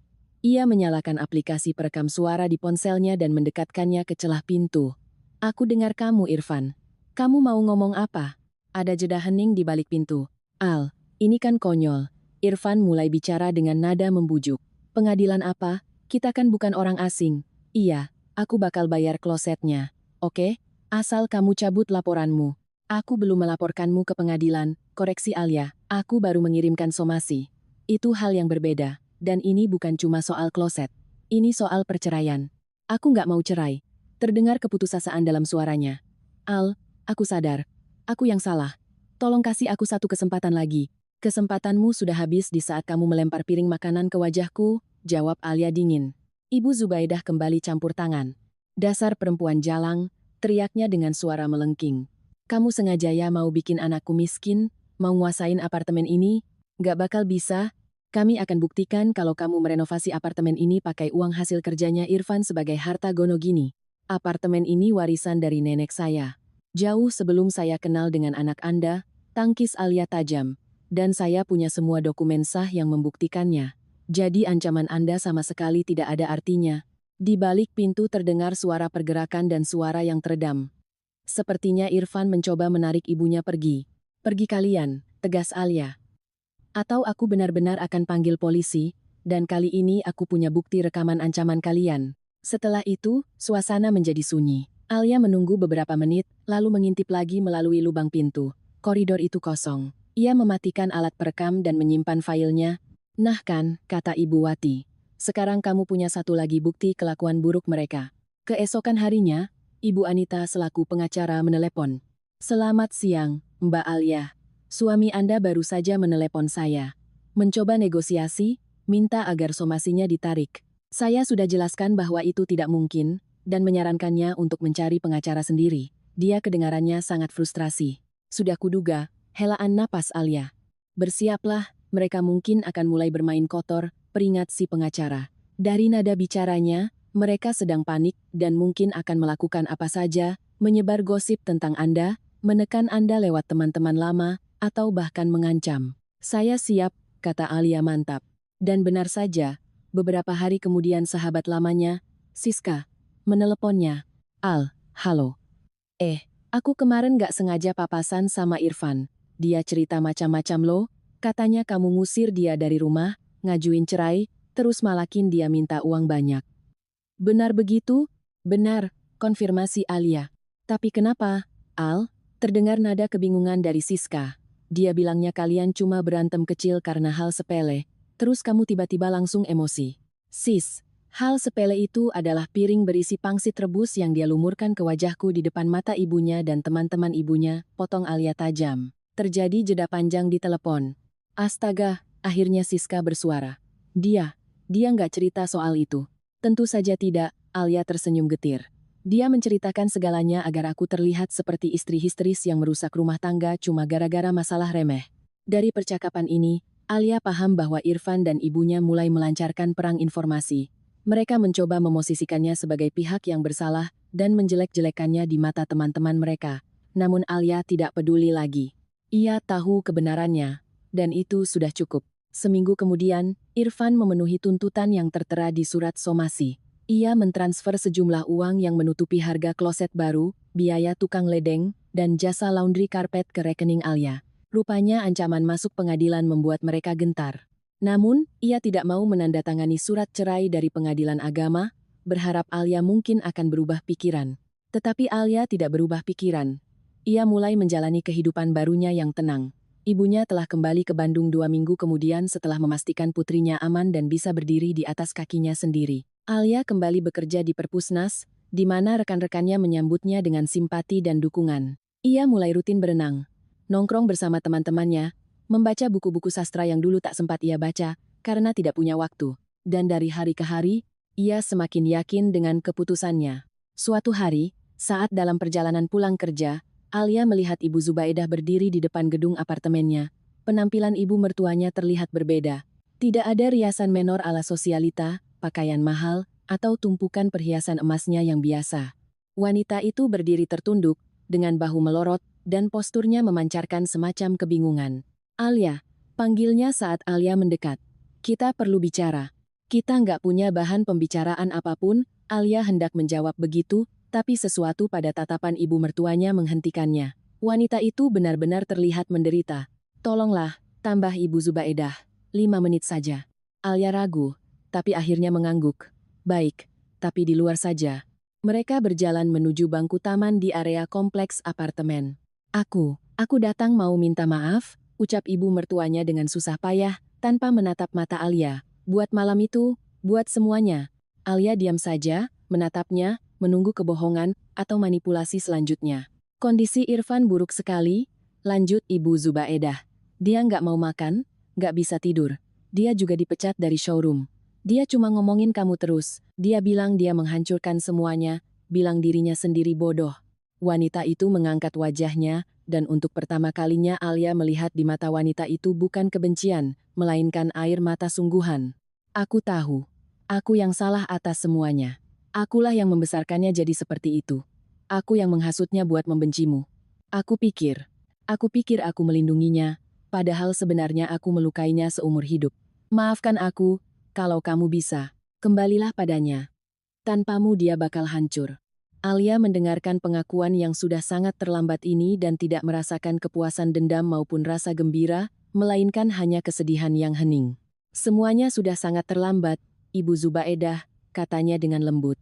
Ia menyalakan aplikasi perekam suara di ponselnya dan mendekatkannya ke celah pintu. "Aku dengar kamu, Irfan. Kamu mau ngomong apa?" Ada jeda hening di balik pintu. "Al, ini kan konyol." Irfan mulai bicara dengan nada membujuk. "Pengadilan apa? Kita kan bukan orang asing." "Iya, aku bakal bayar klosetnya. Oke? Asal kamu cabut laporanmu." Aku belum melaporkanmu ke pengadilan, koreksi Alia. Aku baru mengirimkan somasi. Itu hal yang berbeda. Dan ini bukan cuma soal kloset. Ini soal perceraian. Aku nggak mau cerai. Terdengar keputusasaan dalam suaranya. Al, aku sadar. Aku yang salah. Tolong kasih aku satu kesempatan lagi. Kesempatanmu sudah habis di saat kamu melempar piring makanan ke wajahku, jawab Alia dingin. Ibu Zubaidah kembali campur tangan. Dasar perempuan jalang, teriaknya dengan suara melengking. Kamu sengaja ya mau bikin anakku miskin, mau nguasain apartemen ini? Gak bakal bisa. Kami akan buktikan kalau kamu merenovasi apartemen ini pakai uang hasil kerjanya Irfan sebagai harta gono gini. Apartemen ini warisan dari nenek saya. Jauh sebelum saya kenal dengan anak Anda, tangkis Alia tajam. Dan saya punya semua dokumen sah yang membuktikannya. Jadi ancaman Anda sama sekali tidak ada artinya. Di balik pintu terdengar suara pergerakan dan suara yang teredam. Sepertinya Irfan mencoba menarik ibunya pergi. Pergi kalian, tegas Alia. Atau aku benar-benar akan panggil polisi, dan kali ini aku punya bukti rekaman ancaman kalian. Setelah itu, suasana menjadi sunyi. Alia menunggu beberapa menit, lalu mengintip lagi melalui lubang pintu. Koridor itu kosong. Ia mematikan alat perekam dan menyimpan filenya. Nah kan, kata Ibu Wati. Sekarang kamu punya satu lagi bukti kelakuan buruk mereka. Keesokan harinya, Ibu Anita selaku pengacara menelepon. Selamat siang, Mbak Alia. Suami Anda baru saja menelepon saya. Mencoba negosiasi, minta agar somasinya ditarik. Saya sudah jelaskan bahwa itu tidak mungkin, dan menyarankannya untuk mencari pengacara sendiri. Dia kedengarannya sangat frustrasi. Sudah kuduga, helaan napas Alia. Bersiaplah, mereka mungkin akan mulai bermain kotor, peringat si pengacara. Dari nada bicaranya, mereka sedang panik dan mungkin akan melakukan apa saja, menyebar gosip tentang Anda, menekan Anda lewat teman-teman lama, atau bahkan mengancam. Saya siap, kata Alia mantap. Dan benar saja, beberapa hari kemudian sahabat lamanya, Siska, meneleponnya. Al, halo. Aku kemarin gak sengaja papasan sama Irfan. Dia cerita macam-macam loh, katanya kamu ngusir dia dari rumah, ngajuin cerai, terus malakin dia minta uang banyak. Benar begitu? Benar, konfirmasi Alia. Tapi kenapa, Al? Terdengar nada kebingungan dari Siska. Dia bilangnya kalian cuma berantem kecil karena hal sepele, terus kamu tiba-tiba langsung emosi. Sis, hal sepele itu adalah piring berisi pangsit rebus yang dia lumurkan ke wajahku di depan mata ibunya dan teman-teman ibunya, potong Alia tajam. Terjadi jeda panjang di telepon. Astaga, akhirnya Siska bersuara. Dia nggak cerita soal itu. Tentu saja tidak, Alia tersenyum getir. Dia menceritakan segalanya agar aku terlihat seperti istri histeris yang merusak rumah tangga cuma gara-gara masalah remeh. Dari percakapan ini, Alia paham bahwa Irfan dan ibunya mulai melancarkan perang informasi. Mereka mencoba memosisikannya sebagai pihak yang bersalah dan menjelek-jelekannya di mata teman-teman mereka. Namun Alia tidak peduli lagi. Ia tahu kebenarannya, dan itu sudah cukup. Seminggu kemudian, Irfan memenuhi tuntutan yang tertera di surat somasi. Ia mentransfer sejumlah uang yang menutupi harga kloset baru, biaya tukang ledeng, dan jasa laundry karpet ke rekening Alia. Rupanya ancaman masuk pengadilan membuat mereka gentar. Namun, ia tidak mau menandatangani surat cerai dari pengadilan agama, berharap Alia mungkin akan berubah pikiran. Tetapi Alia tidak berubah pikiran. Ia mulai menjalani kehidupan barunya yang tenang. Ibunya telah kembali ke Bandung 2 minggu kemudian setelah memastikan putrinya aman dan bisa berdiri di atas kakinya sendiri. Alia kembali bekerja di Perpusnas, di mana rekan-rekannya menyambutnya dengan simpati dan dukungan. Ia mulai rutin berenang, nongkrong bersama teman-temannya, membaca buku-buku sastra yang dulu tak sempat ia baca, karena tidak punya waktu. Dan dari hari ke hari, ia semakin yakin dengan keputusannya. Suatu hari, saat dalam perjalanan pulang kerja, Alia melihat Ibu Zubaidah berdiri di depan gedung apartemennya. Penampilan ibu mertuanya terlihat berbeda. Tidak ada riasan menor ala sosialita, pakaian mahal, atau tumpukan perhiasan emasnya yang biasa. Wanita itu berdiri tertunduk, dengan bahu melorot, dan posturnya memancarkan semacam kebingungan. Alia, panggilnya saat Alia mendekat. Kita perlu bicara. Kita nggak punya bahan pembicaraan apapun, Alia hendak menjawab begitu, tapi sesuatu pada tatapan ibu mertuanya menghentikannya. Wanita itu benar-benar terlihat menderita. Tolonglah, tambah Ibu Zubaidah. 5 menit saja. Alia ragu, tapi akhirnya mengangguk. Baik, tapi di luar saja. Mereka berjalan menuju bangku taman di area kompleks apartemen. Aku datang mau minta maaf, ucap ibu mertuanya dengan susah payah, tanpa menatap mata Alia. Buat malam itu, buat semuanya. Alia diam saja, menatapnya, menunggu kebohongan atau manipulasi selanjutnya. Kondisi Irfan buruk sekali, lanjut Ibu Zubaedah. Dia nggak mau makan, nggak bisa tidur. Dia juga dipecat dari showroom. Dia cuma ngomongin kamu terus. Dia bilang dia menghancurkan semuanya, bilang dirinya sendiri bodoh. Wanita itu mengangkat wajahnya, dan untuk pertama kalinya Alia melihat di mata wanita itu bukan kebencian, melainkan air mata sungguhan. Aku tahu. Aku yang salah atas semuanya. Akulah yang membesarkannya jadi seperti itu. Aku yang menghasutnya buat membencimu. Aku pikir aku melindunginya, padahal sebenarnya aku melukainya seumur hidup. Maafkan aku, kalau kamu bisa. Kembalilah padanya. Tanpamu dia bakal hancur. Alia mendengarkan pengakuan yang sudah sangat terlambat ini dan tidak merasakan kepuasan dendam maupun rasa gembira, melainkan hanya kesedihan yang hening. Semuanya sudah sangat terlambat, Ibu Zubaedah, katanya dengan lembut.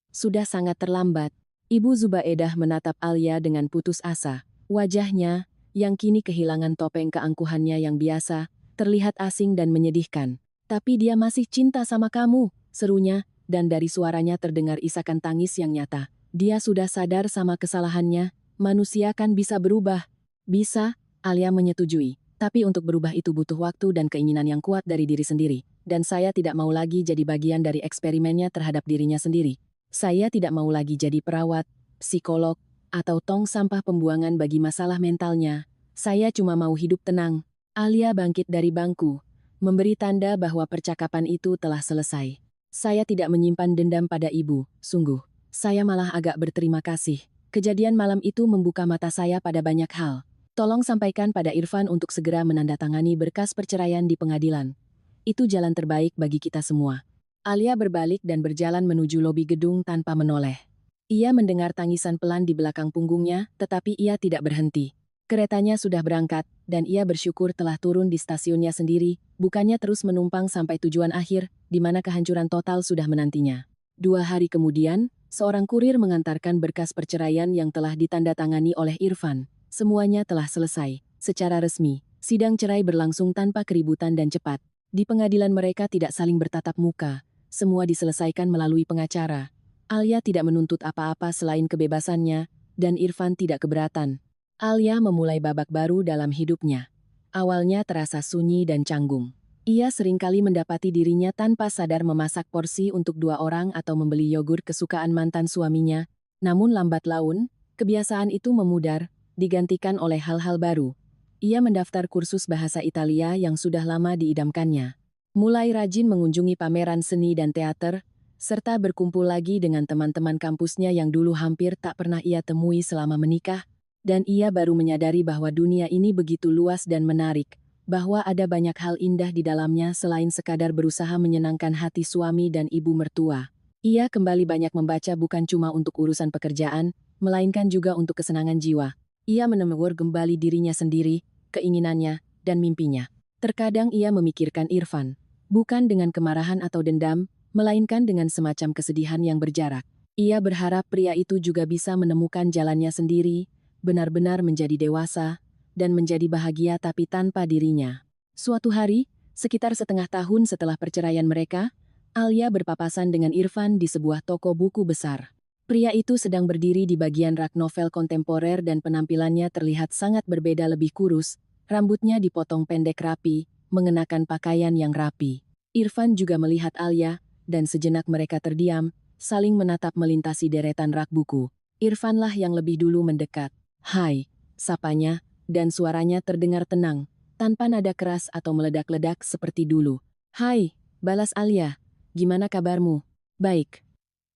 Sudah sangat terlambat. Ibu Zubaedah menatap Alia dengan putus asa. Wajahnya, yang kini kehilangan topeng keangkuhannya yang biasa, terlihat asing dan menyedihkan. Tapi dia masih cinta sama kamu, serunya, dan dari suaranya terdengar isakan tangis yang nyata. Dia sudah sadar sama kesalahannya, manusia kan bisa berubah. Bisa, Alia menyetujui. Tapi untuk berubah itu butuh waktu dan keinginan yang kuat dari diri sendiri. Dan saya tidak mau lagi jadi bagian dari eksperimennya terhadap dirinya sendiri. Saya tidak mau lagi jadi perawat, psikolog, atau tong sampah pembuangan bagi masalah mentalnya. Saya cuma mau hidup tenang. Alia bangkit dari bangku, memberi tanda bahwa percakapan itu telah selesai. Saya tidak menyimpan dendam pada ibu, sungguh. Saya malah agak berterima kasih. Kejadian malam itu membuka mata saya pada banyak hal. Tolong sampaikan pada Irfan untuk segera menandatangani berkas perceraian di pengadilan. Itu jalan terbaik bagi kita semua. Alia berbalik dan berjalan menuju lobi gedung tanpa menoleh. Ia mendengar tangisan pelan di belakang punggungnya, tetapi ia tidak berhenti. Keretanya sudah berangkat, dan ia bersyukur telah turun di stasiunnya sendiri, bukannya terus menumpang sampai tujuan akhir, di mana kehancuran total sudah menantinya. 2 hari kemudian, seorang kurir mengantarkan berkas perceraian yang telah ditandatangani oleh Irfan. Semuanya telah selesai. Secara resmi, sidang cerai berlangsung tanpa keributan dan cepat. Di pengadilan mereka tidak saling bertatap muka. Semua diselesaikan melalui pengacara. Alia tidak menuntut apa-apa selain kebebasannya, dan Irfan tidak keberatan. Alia memulai babak baru dalam hidupnya. Awalnya terasa sunyi dan canggung. Ia seringkali mendapati dirinya tanpa sadar memasak porsi untuk 2 orang atau membeli yogurt kesukaan mantan suaminya. Namun lambat laun, kebiasaan itu memudar, digantikan oleh hal-hal baru. Ia mendaftar kursus bahasa Italia yang sudah lama diidamkannya. Mulai rajin mengunjungi pameran seni dan teater, serta berkumpul lagi dengan teman-teman kampusnya yang dulu hampir tak pernah ia temui selama menikah. Dan ia baru menyadari bahwa dunia ini begitu luas dan menarik, bahwa ada banyak hal indah di dalamnya selain sekadar berusaha menyenangkan hati suami dan ibu mertua. Ia kembali banyak membaca bukan cuma untuk urusan pekerjaan, melainkan juga untuk kesenangan jiwa. Ia menemukan kembali dirinya sendiri, keinginannya, dan mimpinya. Terkadang ia memikirkan Irfan, bukan dengan kemarahan atau dendam, melainkan dengan semacam kesedihan yang berjarak. Ia berharap pria itu juga bisa menemukan jalannya sendiri, benar-benar menjadi dewasa, dan menjadi bahagia tapi tanpa dirinya. Suatu hari, sekitar setengah tahun setelah perceraian mereka, Alia berpapasan dengan Irfan di sebuah toko buku besar. Pria itu sedang berdiri di bagian rak novel kontemporer dan penampilannya terlihat sangat berbeda, lebih kurus, rambutnya dipotong pendek rapi, mengenakan pakaian yang rapi. Irfan juga melihat Alia, dan sejenak mereka terdiam, saling menatap melintasi deretan rak buku. Irfanlah yang lebih dulu mendekat. "Hai," sapanya, dan suaranya terdengar tenang, tanpa nada keras atau meledak-ledak seperti dulu. "Hai," balas Alia. "Gimana kabarmu?" "Baik."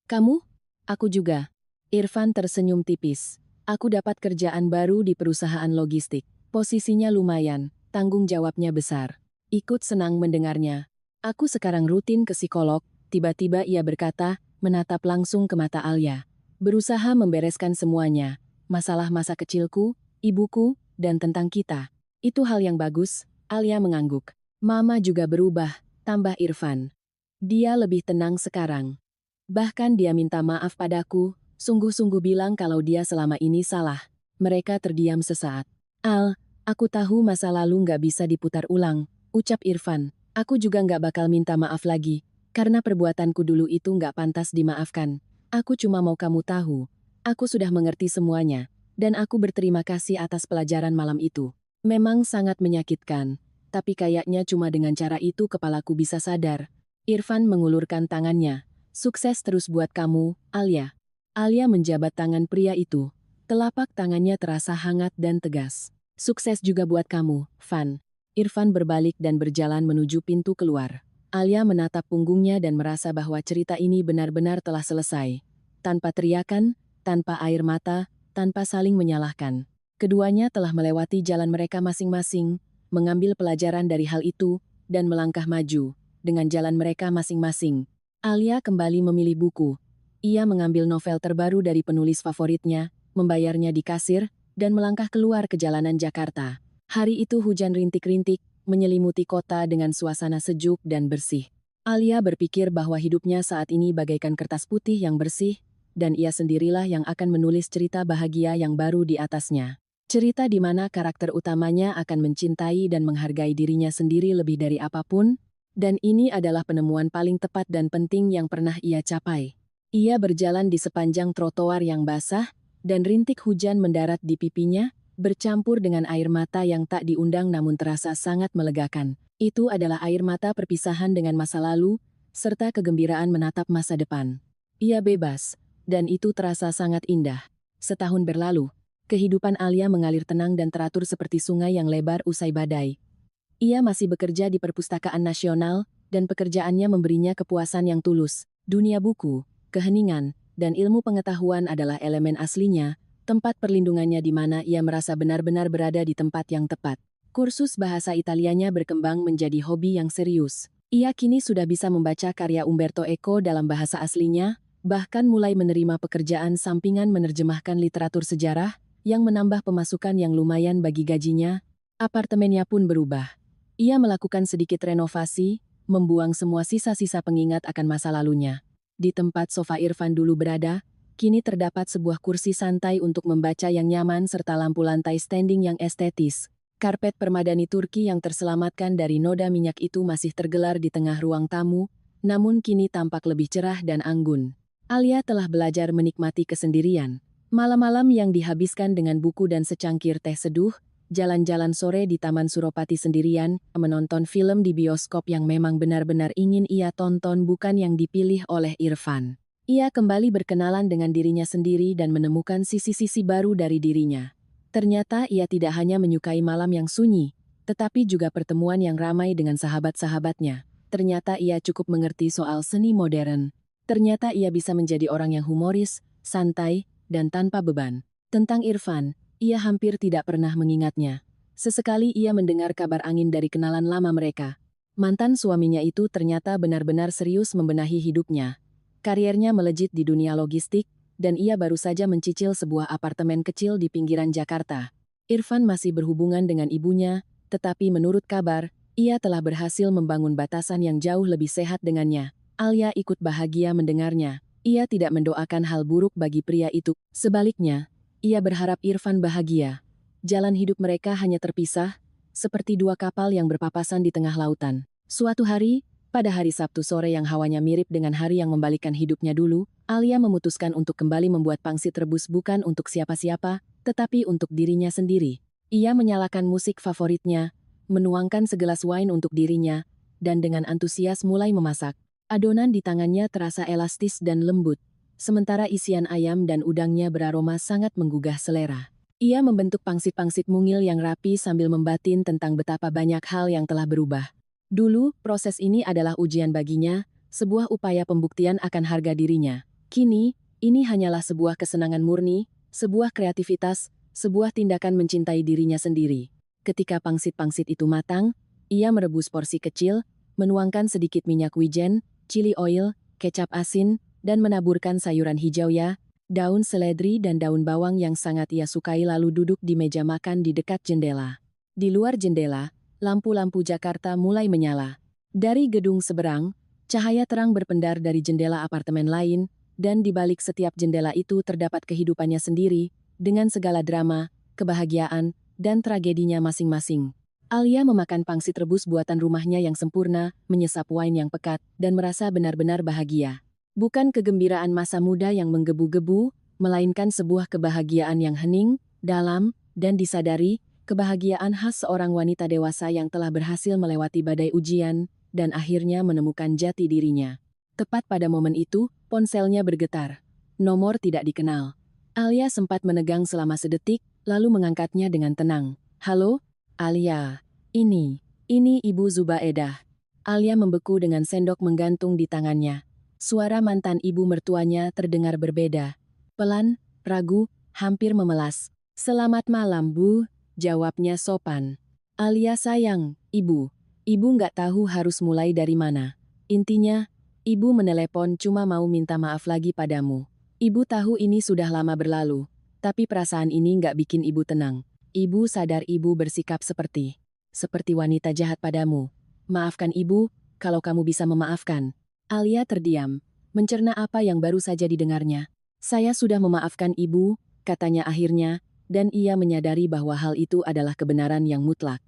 "Kamu?" "Aku juga." Irfan tersenyum tipis. "Aku dapat kerjaan baru di perusahaan logistik. Posisinya lumayan, tanggung jawabnya besar." Ikut senang mendengarnya. "Aku sekarang rutin ke psikolog," tiba-tiba ia berkata, menatap langsung ke mata Alia. "Berusaha membereskan semuanya. Masalah masa kecilku, ibuku, dan tentang kita." "Itu hal yang bagus," Alia mengangguk. "Mama juga berubah," tambah Irfan. "Dia lebih tenang sekarang. Bahkan dia minta maaf padaku, sungguh-sungguh bilang kalau dia selama ini salah." Mereka terdiam sesaat. Al, aku tahu masa lalu nggak bisa diputar ulang, ucap Irfan. Aku juga nggak bakal minta maaf lagi, karena perbuatanku dulu itu nggak pantas dimaafkan. Aku cuma mau kamu tahu, aku sudah mengerti semuanya, dan aku berterima kasih atas pelajaran malam itu. Memang sangat menyakitkan, tapi kayaknya cuma dengan cara itu kepalaku bisa sadar. Irfan mengulurkan tangannya. Sukses terus buat kamu, Alia. Alia menjabat tangan pria itu. Telapak tangannya terasa hangat dan tegas. Sukses juga buat kamu, Van. Irfan berbalik dan berjalan menuju pintu keluar. Alia menatap punggungnya dan merasa bahwa cerita ini benar-benar telah selesai. Tanpa teriakan, tanpa air mata, tanpa saling menyalahkan. Keduanya telah melewati jalan mereka masing-masing, mengambil pelajaran dari hal itu, dan melangkah maju, dengan jalan mereka masing-masing. Alia kembali memilih buku. Ia mengambil novel terbaru dari penulis favoritnya, membayarnya di kasir, dan melangkah keluar ke jalanan Jakarta. Hari itu hujan rintik-rintik, menyelimuti kota dengan suasana sejuk dan bersih. Alia berpikir bahwa hidupnya saat ini bagaikan kertas putih yang bersih, dan ia sendirilah yang akan menulis cerita bahagia yang baru di atasnya. Cerita di mana karakter utamanya akan mencintai dan menghargai dirinya sendiri lebih dari apapun, dan ini adalah penemuan paling tepat dan penting yang pernah ia capai. Ia berjalan di sepanjang trotoar yang basah, dan rintik hujan mendarat di pipinya, bercampur dengan air mata yang tak diundang namun terasa sangat melegakan. Itu adalah air mata perpisahan dengan masa lalu, serta kegembiraan menatap masa depan. Ia bebas, dan itu terasa sangat indah. Setahun berlalu, kehidupan Alia mengalir tenang dan teratur seperti sungai yang lebar usai badai. Ia masih bekerja di Perpustakaan Nasional, dan pekerjaannya memberinya kepuasan yang tulus. Dunia buku, keheningan, dan ilmu pengetahuan adalah elemen aslinya, tempat perlindungannya di mana ia merasa benar-benar berada di tempat yang tepat. Kursus bahasa Italianya berkembang menjadi hobi yang serius. Ia kini sudah bisa membaca karya Umberto Eco dalam bahasa aslinya, bahkan mulai menerima pekerjaan sampingan menerjemahkan literatur sejarah, yang menambah pemasukan yang lumayan bagi gajinya. Apartemennya pun berubah. Ia melakukan sedikit renovasi, membuang semua sisa-sisa pengingat akan masa lalunya. Di tempat sofa Irfan dulu berada, kini terdapat sebuah kursi santai untuk membaca yang nyaman serta lampu lantai standing yang estetis. Karpet permadani Turki yang terselamatkan dari noda minyak itu masih tergelar di tengah ruang tamu, namun kini tampak lebih cerah dan anggun. Alia telah belajar menikmati kesendirian. Malam-malam yang dihabiskan dengan buku dan secangkir teh seduh, jalan-jalan sore di Taman Suropati sendirian, menonton film di bioskop yang memang benar-benar ingin ia tonton bukan yang dipilih oleh Irfan. Ia kembali berkenalan dengan dirinya sendiri dan menemukan sisi-sisi baru dari dirinya. Ternyata ia tidak hanya menyukai malam yang sunyi, tetapi juga pertemuan yang ramai dengan sahabat-sahabatnya. Ternyata ia cukup mengerti soal seni modern. Ternyata ia bisa menjadi orang yang humoris, santai, dan tanpa beban. Tentang Irfan, ia hampir tidak pernah mengingatnya. Sesekali ia mendengar kabar angin dari kenalan lama mereka. Mantan suaminya itu ternyata benar-benar serius membenahi hidupnya. Kariernya melejit di dunia logistik, dan ia baru saja mencicil sebuah apartemen kecil di pinggiran Jakarta. Irfan masih berhubungan dengan ibunya, tetapi menurut kabar, ia telah berhasil membangun batasan yang jauh lebih sehat dengannya. Alia ikut bahagia mendengarnya. Ia tidak mendoakan hal buruk bagi pria itu. Sebaliknya, ia berharap Irfan bahagia. Jalan hidup mereka hanya terpisah, seperti dua kapal yang berpapasan di tengah lautan. Suatu hari, pada hari Sabtu sore yang hawanya mirip dengan hari yang membalikkan hidupnya dulu, Alia memutuskan untuk kembali membuat pangsit rebus bukan untuk siapa-siapa, tetapi untuk dirinya sendiri. Ia menyalakan musik favoritnya, menuangkan segelas wine untuk dirinya, dan dengan antusias mulai memasak. Adonan di tangannya terasa elastis dan lembut, sementara isian ayam dan udangnya beraroma sangat menggugah selera. Ia membentuk pangsit-pangsit mungil yang rapi sambil membatin tentang betapa banyak hal yang telah berubah. Dulu, proses ini adalah ujian baginya, sebuah upaya pembuktian akan harga dirinya. Kini, ini hanyalah sebuah kesenangan murni, sebuah kreativitas, sebuah tindakan mencintai dirinya sendiri. Ketika pangsit-pangsit itu matang, ia merebus porsi kecil, menuangkan sedikit minyak wijen, chili oil, kecap asin, dan menaburkan sayuran hijauya, daun seledri dan daun bawang yang sangat ia sukai lalu duduk di meja makan di dekat jendela. Di luar jendela, lampu-lampu Jakarta mulai menyala. Dari gedung seberang, cahaya terang berpendar dari jendela apartemen lain, dan di balik setiap jendela itu terdapat kehidupannya sendiri, dengan segala drama, kebahagiaan, dan tragedinya masing-masing. Alia memakan pangsit rebus buatan rumahnya yang sempurna, menyesap wine yang pekat, dan merasa benar-benar bahagia. Bukan kegembiraan masa muda yang menggebu-gebu, melainkan sebuah kebahagiaan yang hening, dalam, dan disadari, kebahagiaan khas seorang wanita dewasa yang telah berhasil melewati badai ujian, dan akhirnya menemukan jati dirinya. Tepat pada momen itu, ponselnya bergetar. Nomor tidak dikenal. Alia sempat menegang selama sedetik, lalu mengangkatnya dengan tenang. Halo? Alia, ini Ibu Zubaedah. Alia membeku dengan sendok menggantung di tangannya. Suara mantan ibu mertuanya terdengar berbeda. Pelan, ragu, hampir memelas. Selamat malam, Bu, jawabnya sopan. Alia sayang, Ibu. Ibu nggak tahu harus mulai dari mana. Intinya, Ibu menelepon cuma mau minta maaf lagi padamu. Ibu tahu ini sudah lama berlalu, tapi perasaan ini nggak bikin Ibu tenang. Ibu sadar Ibu bersikap seperti wanita jahat padamu. Maafkan Ibu, kalau kamu bisa memaafkan. Alia terdiam, mencerna apa yang baru saja didengarnya. Saya sudah memaafkan Ibu, katanya akhirnya, dan ia menyadari bahwa hal itu adalah kebenaran yang mutlak.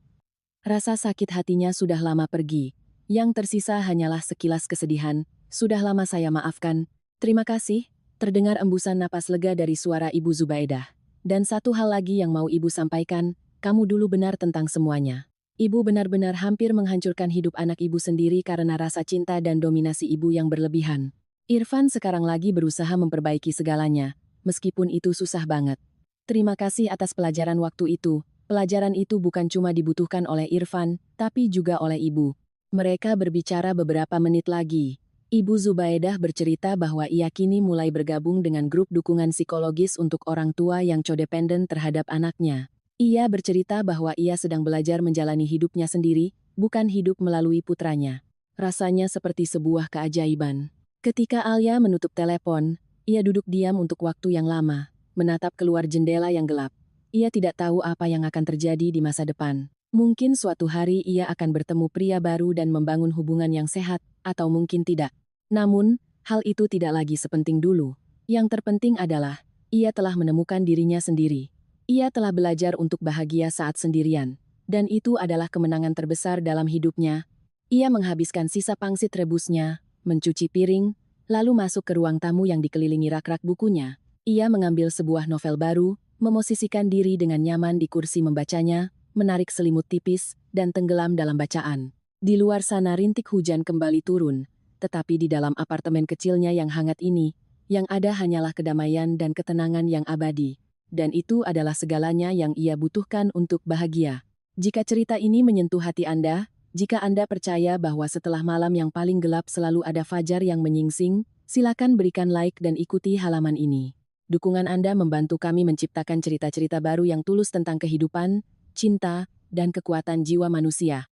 Rasa sakit hatinya sudah lama pergi. Yang tersisa hanyalah sekilas kesedihan. Sudah lama saya maafkan. Terima kasih. Terdengar embusan napas lega dari suara Ibu Zubaedah. Dan satu hal lagi yang mau Ibu sampaikan, kamu dulu benar tentang semuanya. Ibu benar-benar hampir menghancurkan hidup anak Ibu sendiri karena rasa cinta dan dominasi Ibu yang berlebihan. Irfan sekarang lagi berusaha memperbaiki segalanya, meskipun itu susah banget. Terima kasih atas pelajaran waktu itu. Pelajaran itu bukan cuma dibutuhkan oleh Irfan, tapi juga oleh Ibu. Mereka berbicara beberapa menit lagi. Ibu Zubaedah bercerita bahwa ia kini mulai bergabung dengan grup dukungan psikologis untuk orang tua yang codependen terhadap anaknya. Ia bercerita bahwa ia sedang belajar menjalani hidupnya sendiri, bukan hidup melalui putranya. Rasanya seperti sebuah keajaiban. Ketika Alia menutup telepon, ia duduk diam untuk waktu yang lama, menatap keluar jendela yang gelap. Ia tidak tahu apa yang akan terjadi di masa depan. Mungkin suatu hari ia akan bertemu pria baru dan membangun hubungan yang sehat, atau mungkin tidak. Namun, hal itu tidak lagi sepenting dulu. Yang terpenting adalah, ia telah menemukan dirinya sendiri. Ia telah belajar untuk bahagia saat sendirian. Dan itu adalah kemenangan terbesar dalam hidupnya. Ia menghabiskan sisa pangsit rebusnya, mencuci piring, lalu masuk ke ruang tamu yang dikelilingi rak-rak bukunya. Ia mengambil sebuah novel baru, memosisikan diri dengan nyaman di kursi membacanya, menarik selimut tipis, dan tenggelam dalam bacaan. Di luar sana rintik hujan kembali turun. Tetapi di dalam apartemen kecilnya yang hangat ini, yang ada hanyalah kedamaian dan ketenangan yang abadi. Dan itu adalah segalanya yang ia butuhkan untuk bahagia. Jika cerita ini menyentuh hati Anda, jika Anda percaya bahwa setelah malam yang paling gelap selalu ada fajar yang menyingsing, silakan berikan like dan ikuti halaman ini. Dukungan Anda membantu kami menciptakan cerita-cerita baru yang tulus tentang kehidupan, cinta, dan kekuatan jiwa manusia.